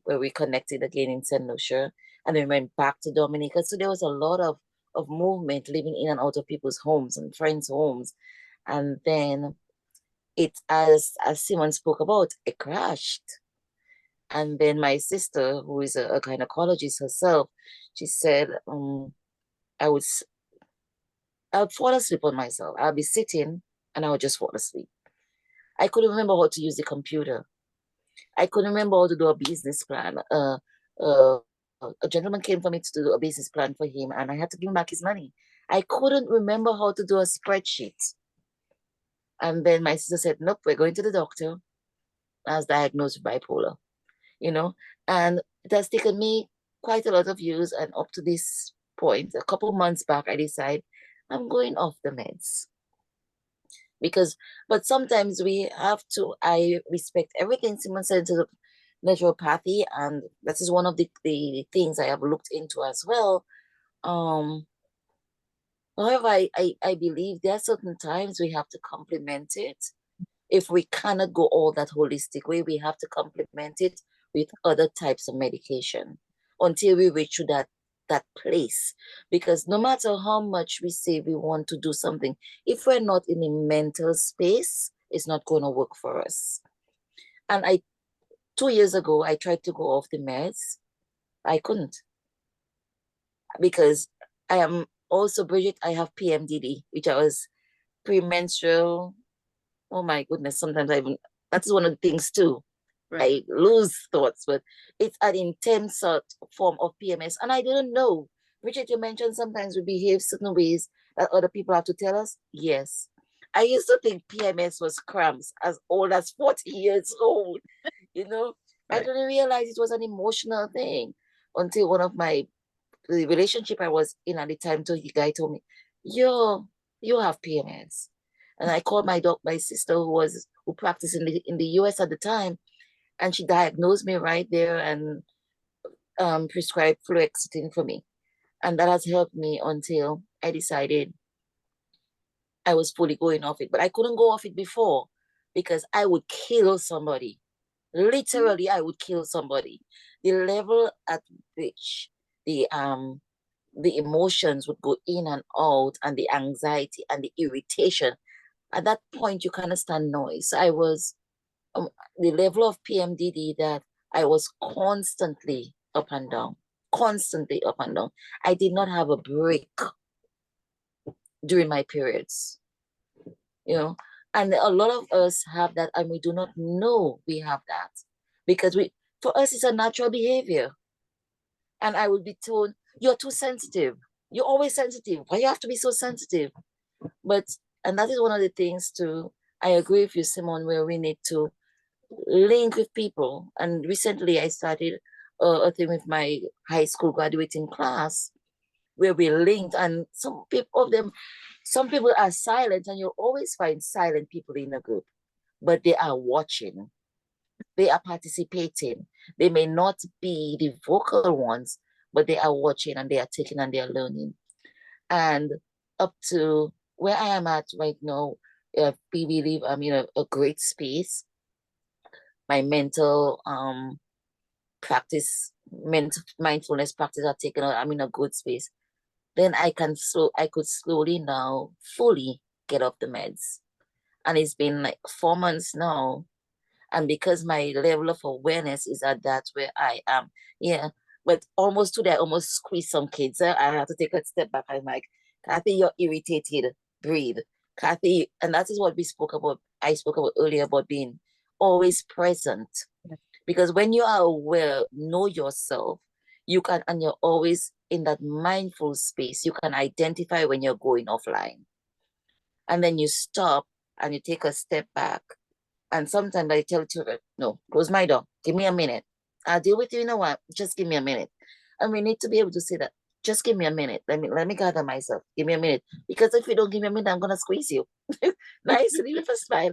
where we connected again in St. Lucia, and then went back to Dominica. So there was a lot of movement, living in and out of people's homes and friends' homes. And then it, as Simone spoke about, it crashed. And then my sister, who is a gynecologist herself, she said, I would fall asleep on myself. I'll be sitting and I would just fall asleep. I couldn't remember how to use the computer. I couldn't remember how to do a business plan. A gentleman came for me to do a business plan for him, and I had to give him back his money. I couldn't remember how to do a spreadsheet. And then my sister said, nope, we're going to the doctor. I was diagnosed with bipolar, and it has taken me quite a lot of years. And up to this point, a couple months back, I decided I'm going off the meds. But sometimes we have to, I respect everything Simone said in terms of naturopathy, and that is one of the things I have looked into as well. However, I believe there are certain times we have to complement it. If we cannot go all that holistic way, we have to complement it with other types of medication until we reach to that place. Because no matter how much we say we want to do something, if we're not in a mental space, it's not going to work for us. And 2 years ago, I tried to go off the meds. I couldn't, because I am also, Bridgette, I have PMDD, which I was premenstrual. Oh my goodness, sometimes that's one of the things too. Right. I lose thoughts, but it's an intense form of PMS. And I didn't know. Bridgette, you mentioned sometimes we behave certain ways that other people have to tell us. Yes. I used to think PMS was cramps as old as 40 years old. Right. I didn't realize it was an emotional thing until one of the relationship I was in at the time, the guy told me, you have PMS. And I called my sister who practiced in the US at the time, and she diagnosed me right there and prescribed fluoxetine for me. And that has helped me until I decided I was fully going off it. But I couldn't go off it before, because I would kill somebody. Literally, I would kill somebody. The level at which the emotions would go in and out, and the anxiety and the irritation. At that point, you can't stand noise. I was the level of PMDD that I was constantly up and down. I did not have a break during my periods, and a lot of us have that, and we do not know we have that, because for us, it's a natural behavior. And I would be told, you're too sensitive. You're always sensitive. Why you have to be so sensitive? And that is one of the things too. I agree with you, Simone, where we need to link with people. And recently I started a thing with my high school graduating class where we linked, and some people are silent, and you'll always find silent people in a group. but they are watching. They are participating. They may not be the vocal ones, but they are watching and they are taking and they are learning. And up to where I am at right now, we believe I'm in a great space. My mental mindfulness practice are taken out. I'm in a good space. Then I could slowly now fully get off the meds. And it's been like 4 months now. And because my level of awareness is at that where I am, yeah. But almost today, I almost squeezed some kids. I have to take a step back. I'm like, Kathe, you're irritated. Breathe. Kathe, and that is what I spoke about earlier about being always present. Because when you are aware, know yourself, and you're always in that mindful space, you can identify when you're going offline. And then you stop and you take a step back. And sometimes I tell children, no, close my door. Give me a minute. I'll deal with you in a while. Just give me a minute. And we need to be able to say that. Just give me a minute. Let me gather myself. Give me a minute. Because if you don't give me a minute, I'm gonna squeeze you. Nicely with a smile.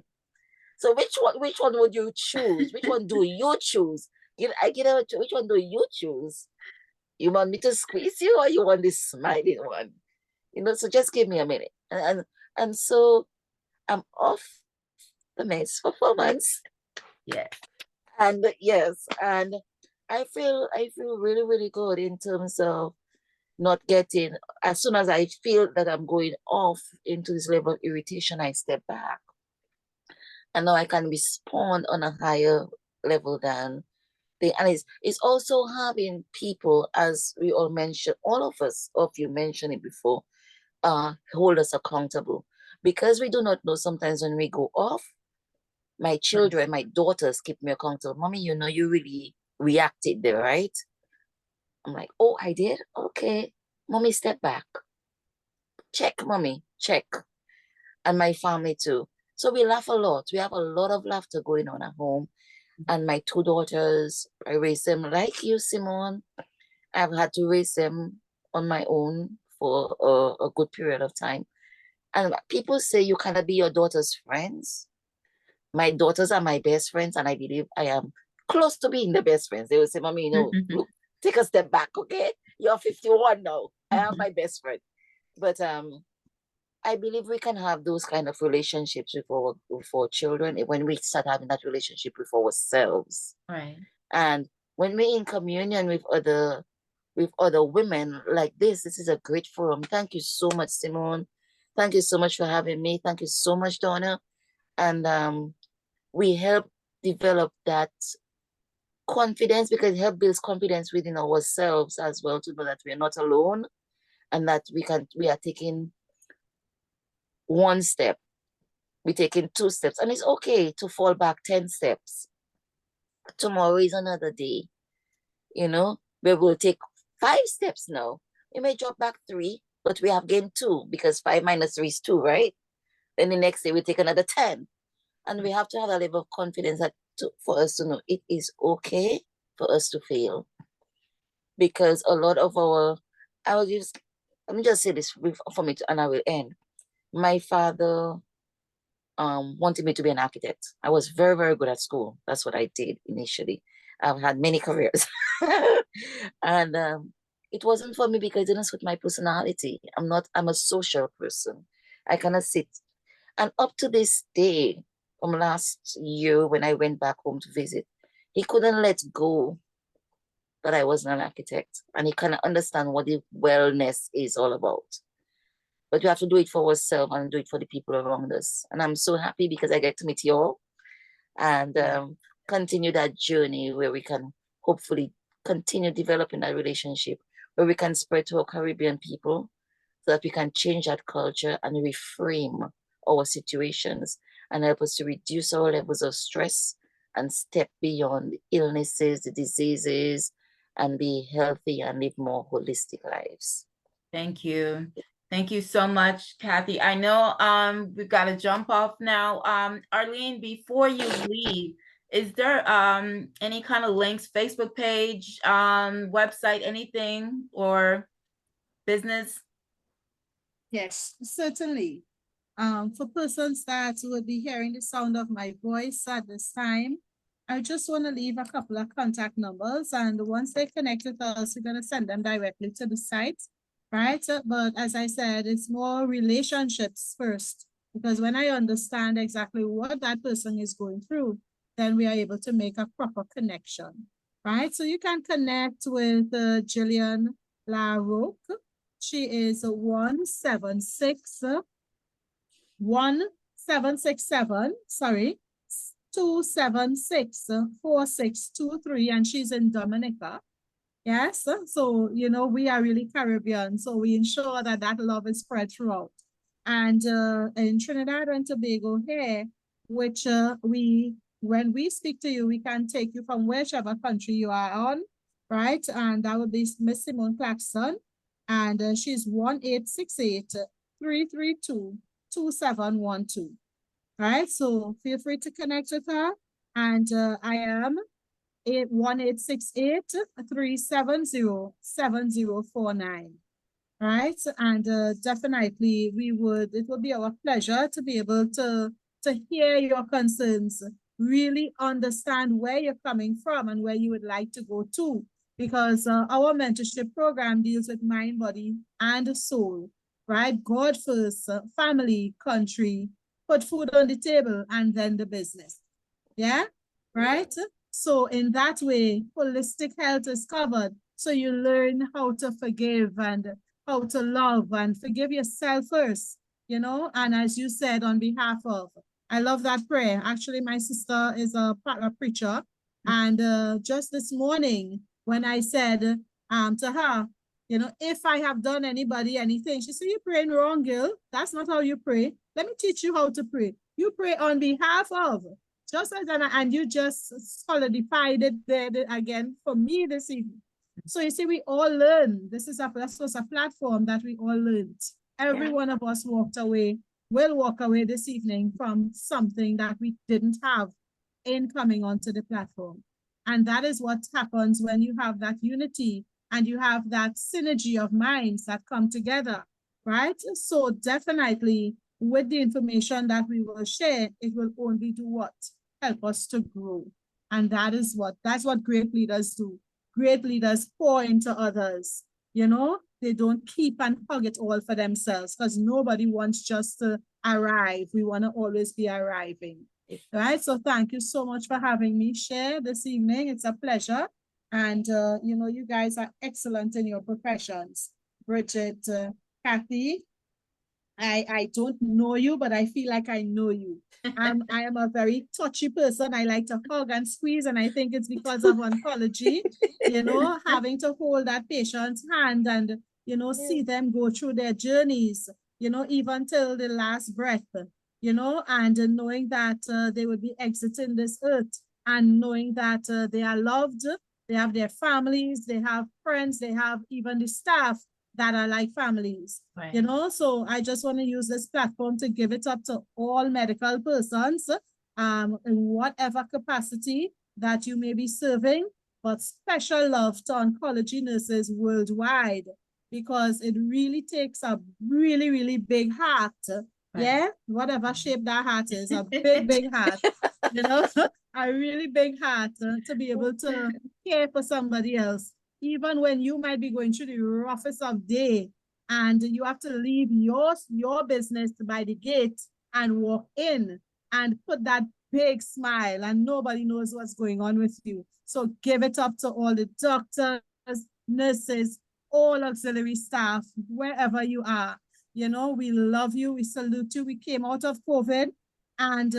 So which one would you choose? Which one do you choose? Which one do you choose? You want me to squeeze you or you want this smiling one? So just give me a minute. And so I'm off the meds for 4 months. Yeah. And yes, and I feel really, really good in terms of not getting, as soon as I feel that I'm going off into this level of irritation, I step back. And now I can respond on a higher level than and it's also having people, as we all mentioned, all of you mentioned it before, hold us accountable. Because we do not know sometimes when we go off, my children, my daughters keep me accountable. Mommy, you really reacted there, right? I'm like, oh, I did? Okay. Mommy, step back. Check, mommy, check. And my family too. So we laugh a lot. We have a lot of laughter going on at home. And my 2 daughters, I raised them like you, Simone. I've had to raise them on my own for a good period of time. And people say you cannot be your daughter's friends. My daughters are my best friends, and I believe I am close to being the best friends. They will say, Mommy, look, take a step back, okay? You're 51 now. I am my best friend. But I believe we can have those kind of relationships with our children when we start having that relationship with ourselves. Right. And when we're in communion with other women like this is a great forum. Thank you so much, Simone. Thank you so much for having me. Thank you so much, Donna. And we help develop that confidence, because it helps build confidence within ourselves as well, to know that we're not alone and that we are taking 1 step, we're taking 2 steps, and it's okay to fall back 10 steps. Tomorrow is another day, we will take 5 steps now. We may drop back 3, but we have gained 2, because 5 minus 3 is 2, right? Then the next day we take another 10. And we have to have a level of confidence for us to know it is okay for us to fail. Because a lot of let me just say this for me, and I will end. My father wanted me to be an architect. I was very, very good at school. That's what I did initially. I've had many careers. And it wasn't for me because it didn't suit my personality. I'm a social person. I cannot sit. And up to this day, from last year when I went back home to visit, he couldn't let go that I wasn't an architect. And he cannot understand what the wellness is all about. But we have to do it for ourselves and do it for the people around us. And I'm so happy because I get to meet you all and continue that journey where we can hopefully continue developing that relationship, where we can spread to our Caribbean people so that we can change that culture and reframe our situations and help us to reduce our levels of stress and step beyond the illnesses, the diseases, and be healthy and live more holistic lives. Thank you. Thank you so much, Kathe. I know we've got to jump off now. Arlene, before you leave, is there any kind of links, Facebook page, website, anything, or business? Yes, certainly. For persons that would be hearing the sound of my voice at this time, I just want to leave a couple of contact numbers, and once they connect with us, we're going to send them directly to the site, right? But as I said, it's more relationships first, because when I understand exactly what that person is going through, then we are able to make a proper connection, right? So you can connect with Jillian LaRoque. She is 1767, sorry, 276-4623, and she's in Dominica. Yes, so you know we are really Caribbean, so we ensure that that love is spread throughout. And in Trinidad and Tobago here, which when we speak to you, we can take you from whichever country you are on, right? And that would be Miss Simone Claxton, and she's 1-868-332-2712. Right, so feel free to connect with her, and I am 1-868-370-7049. Right, and definitely it would be our pleasure to be able to hear your concerns, really understand where you're coming from and where you would like to go to, because our mentorship program deals with mind, body, and soul, right? God first, family, country, put food on the table, and then the business. Yeah, right? So in that way, holistic health is covered. So you learn how to forgive and how to love and forgive yourself first, you know? And as you said, on behalf of, I love that prayer. Actually, my sister is a preacher. And just this morning, when I said to her, you know, if I have done anybody anything, she said, you're praying wrong, girl. That's not how you pray. Let me teach you how to pray. You pray on behalf of, just as and you just solidified it there again for me this evening. So you see, we all learn. This was a platform that we all learned. Every one of us will walk away this evening from something that we didn't have in coming onto the platform. And that is what happens when you have that unity and you have that synergy of minds that come together, right? So definitely with the information that we will share, it will only do what? Help us to grow. And that's what great leaders do. Great leaders pour into others. You know, they don't keep and hug it all for themselves, because nobody wants just to arrive. We want to always be arriving. Right? So thank you so much for having me share this evening. It's a pleasure. And, you know, you guys are excellent in your professions. Bridgette, Kathe, I don't know you, but I feel like I know you. I am a very touchy person. I like to hug and squeeze, and I think it's because of oncology, you know, having to hold that patient's hand and, you know, see them go through their journeys, you know, even till the last breath, you know, and knowing that they will be exiting this earth, and knowing that they are loved, they have their families, they have friends, they have even the staff that are like families, right. You know, so I just want to use this platform to give it up to all medical persons, in whatever capacity that you may be serving, but special love to oncology nurses worldwide, because it really takes a really, really big heart, right. Yeah, whatever shape that heart is, a big, big heart, you know, a really big heart to be able to care for somebody else. Even when you might be going through the roughest of day and you have to leave your business by the gate and walk in and put that big smile, and nobody knows what's going on with you. So give it up to all the doctors, nurses, all auxiliary staff, wherever you are. You know, we love you. We salute you. We came out of COVID, and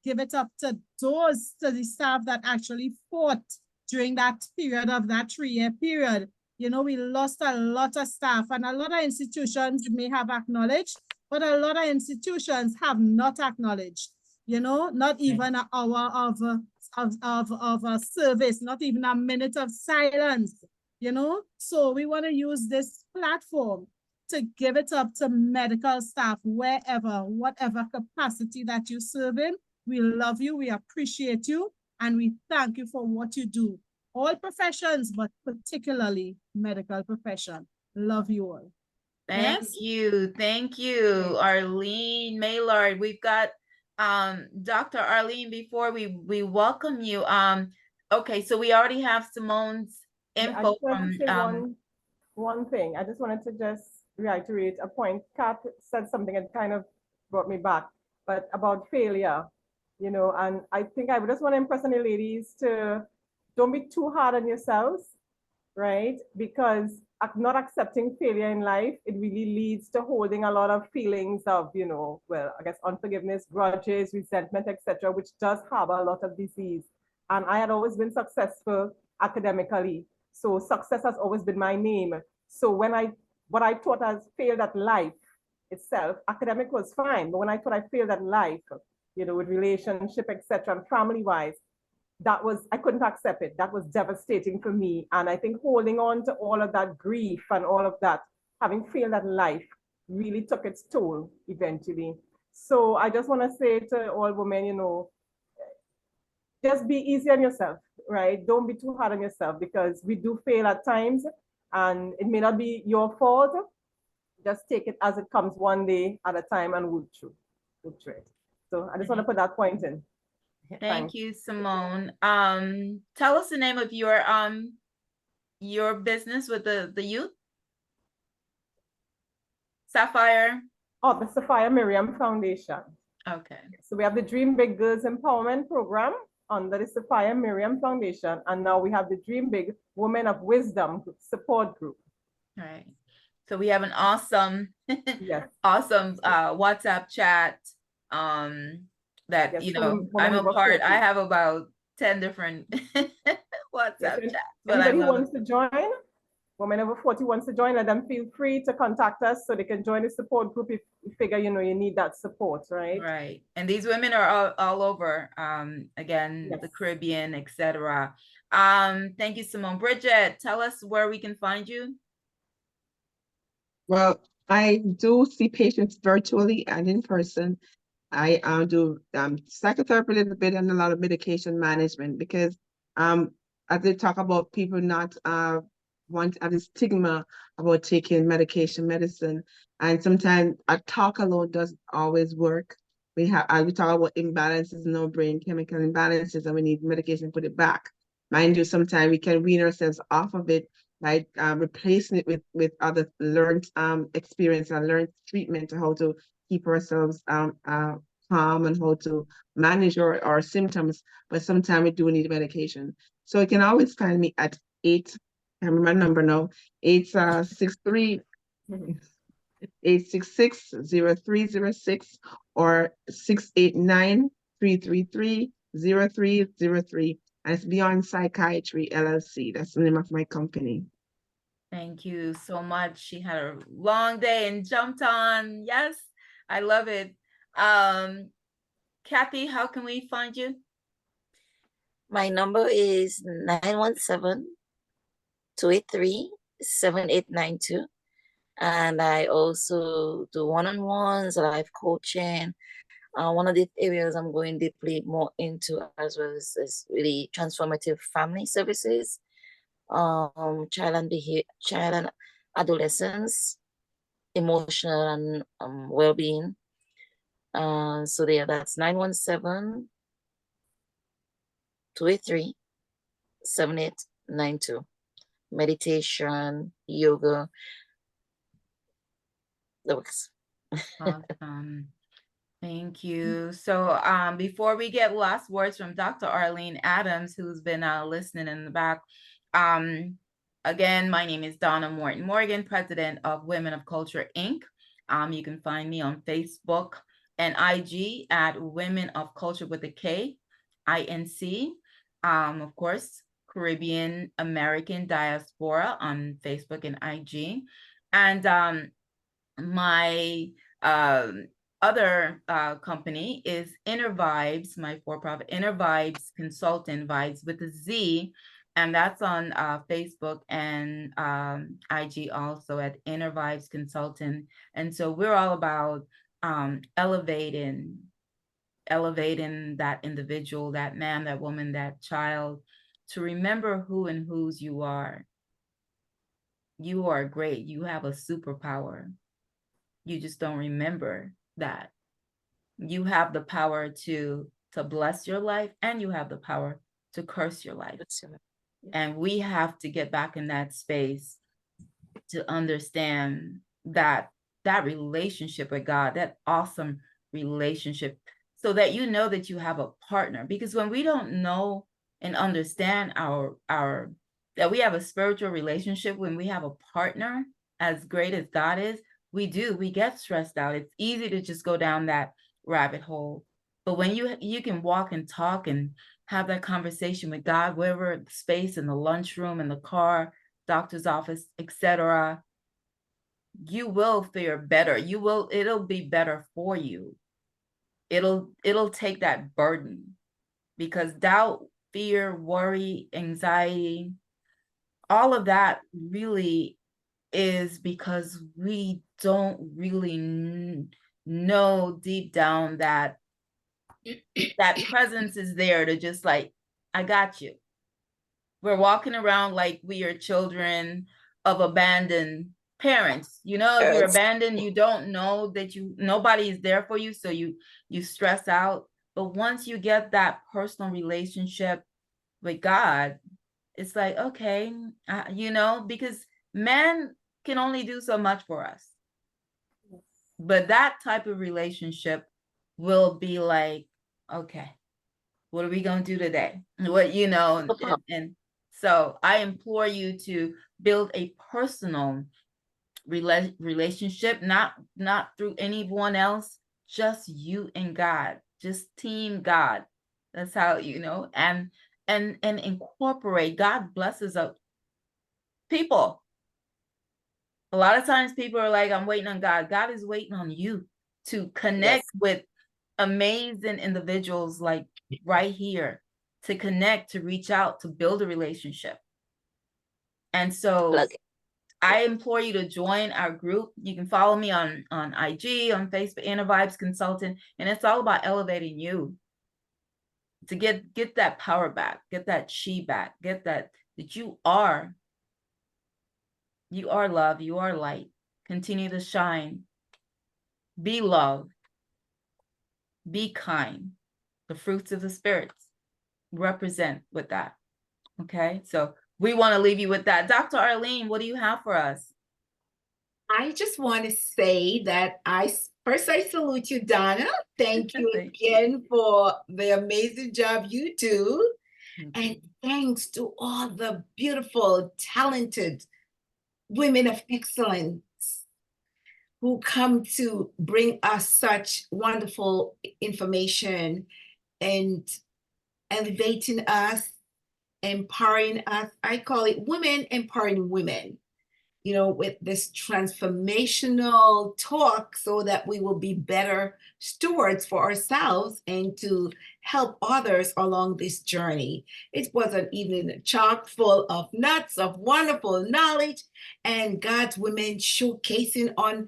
give it up to the staff that actually fought during that period of that 3-year period. You know, we lost a lot of staff, and a lot of institutions may have acknowledged, but a lot of institutions have not acknowledged, you know, not even an hour of a service, not even a minute of silence, you know. So we want to use this platform to give it up to medical staff, wherever, whatever capacity that you serve in. We love you, we appreciate you, and we thank you for what you do. All professions, but particularly medical profession. Love you all. Thank Yes. you. Thank you, Arlene, Maillard. We've got Dr. Arlene before we welcome you. Okay, so we already have Simone's Yeah, I info just wanted from to say one thing. I just wanted to just reiterate a point. Kathe said something that kind of brought me back, but about failure, you know, and I think I would just want to impress on the ladies to don't be too hard on yourselves, right? Because not accepting failure in life, it really leads to holding a lot of feelings of, you know, well, I guess unforgiveness, grudges, resentment, etc., which does harbor a lot of disease. And I had always been successful academically. So success has always been my name. So what I thought I failed at life itself, academic was fine. But when I thought I failed at life, you know, with relationship, etc., and family-wise, I couldn't accept it. That was devastating for me. And I think holding on to all of that grief and all of that, having failed at life, really took its toll eventually. So I just want to say to all women, you know, just be easy on yourself, right? Don't be too hard on yourself, because we do fail at times and it may not be your fault. Just take it as it comes, one day at a time, and work through it. So I just want to put that point in. Thank you, Simone. Tell us the name of your business with the youth. Sapphire. Oh, the Sapphire Miriam Foundation. Okay. So we have the Dream Big Girls Empowerment Program under the Sapphire Miriam Foundation, and now we have the Dream Big Women of Wisdom support group. All right. So we have an awesome, yes, awesome WhatsApp chat. That yes, you know, I'm a part. I have about 10 different WhatsApp chats. But anybody who wants to join, women over 40 wants to join, let them feel free to contact us so they can join the support group if you figure, you know, you need that support, right? Right. And these women are all over, again, yes, the Caribbean, etc. Thank you, Simone. Bridgette, tell us where we can find you. Well, I do see patients virtually and in person. I do psychotherapy a little bit and a lot of medication management, because as they talk about people not want to have this stigma about taking medicine, and sometimes a talk alone doesn't always work. We talk about imbalances in our brain, chemical imbalances, and we need medication to put it back. Mind you, sometimes we can wean ourselves off of it by replacing it with other learned experience and learned treatment to how to keep ourselves calm and how to manage our symptoms, but sometimes we do need medication. So you can always find me at 8, I remember my number now, 863 866-0306 or 689-333-0303. And it's Beyond Psychiatry LLC. That's the name of my company. Thank you so much. She had a long day and jumped on. Yes, I love it. Kathe, how can we find you? My number is 917-283-7892. And I also do one-on-ones, life coaching. One of the areas I'm going deeply more into as well is really transformative family services, child and adolescence, emotional and well-being. So there, that's 917-283-7892. Meditation, yoga, that works. Awesome. Thank you. So before we get last words from Dr. Arlene Adams, who's been listening in the back, again, my name is Donna Morgan, president of Women of Culture, Inc. You can find me on Facebook and IG at Women of Culture with a K, INC. Of course, Caribbean American Diaspora on Facebook and IG. And my other company is Inner Vibez, my for-profit Inner Vibez Consultant, Vibez with a Z, and that's on Facebook and IG also at Inner Vibez Consultant. And so we're all about elevating that individual, that man, that woman, that child, to remember who and whose you are. you are great. You have a superpower. You just don't remember that. You have the power to bless your life, and you have the power to curse your life. And we have to get back in that space to understand that relationship with God, that awesome relationship, so that you know that you have a partner. Because when we don't know and understand that we have a spiritual relationship, when we have a partner as great as God is, we get stressed out. It's easy to just go down that rabbit hole. But when you can walk and talk and have that conversation with God, wherever space, in the lunchroom, in the car, doctor's office, etc., you will feel better. It'll be better for you. It'll take that burden, because doubt, fear, worry, anxiety, all of that really is because we don't really know deep down that presence is there to just like, I got you. We're walking around like we are children of abandoned parents. You know, if you're abandoned, you don't know that nobody is there for you, so you stress out. But once you get that personal relationship with God, it's like, okay, because man can only do so much for us. But that type of relationship will be like, okay, what are we going to do today? What, and so I implore you to build a personal relationship, not through anyone else, just you and God, just team God. That's how, and incorporate. God blesses us. People. A lot of times people are like, I'm waiting on God. God is waiting on you to connect with amazing individuals like right here, to connect, to reach out, to build a relationship. And so I implore you to join our group. You can follow me on IG, on Facebook, Inner Vibes Consultant. And it's all about elevating you to get that power back, get that chi back, get that you are love, you are light. Continue to shine. Be love. Be kind. The fruits of the spirits represent with that. Okay, so we want to leave you with that. Dr. Arlene, what do you have for us? I just want to say that I salute you, Donna. Thank you again for the amazing job you do. And thanks to all the beautiful, talented women of excellence who come to bring us such wonderful information and elevating us, empowering us. I call it women empowering women, with this transformational talk, so that we will be better stewards for ourselves and to help others along this journey. It was an evening chock full of nuts, of wonderful knowledge, and God's women showcasing on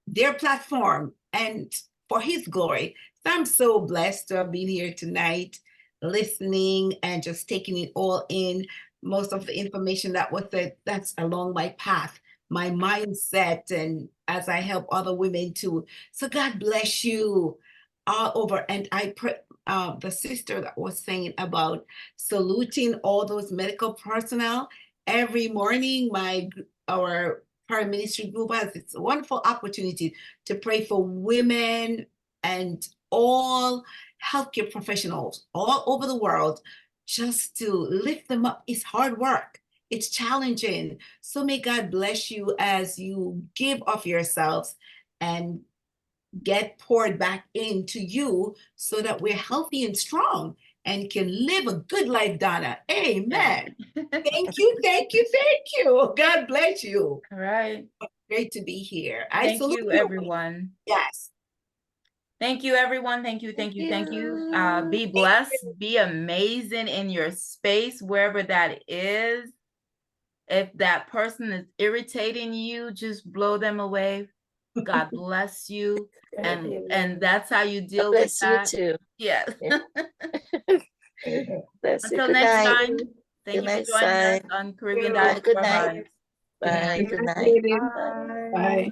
their platform and for his glory. So I'm so blessed to have been here tonight, listening and just taking it all in. Most of the information that was said, that's along my path, my mindset, and as I help other women too. So God bless you all over. And I pray, the sister that was saying about saluting all those medical personnel every morning, our paraministry group has this wonderful opportunity to pray for women and all healthcare professionals all over the world, just to lift them up. It's hard work. It's challenging. So may God bless you as you give of yourselves and get poured back into you, so that we're healthy and strong and can live a good life, Donna. Amen. Thank you, thank you, thank you. God bless you. All right. Great to be here. Thank you, everyone. Yes. Thank you, everyone. Thank you. Be blessed. Be amazing in your space, wherever that is. If that person is irritating you, just blow them away. God bless you. And that's how you deal with that. You too. Yes. Bless Until you. next Night. time. Thank you for joining us on Caribbean Diaspora Vibes. Bye. Good night. Good night. Bye. Bye.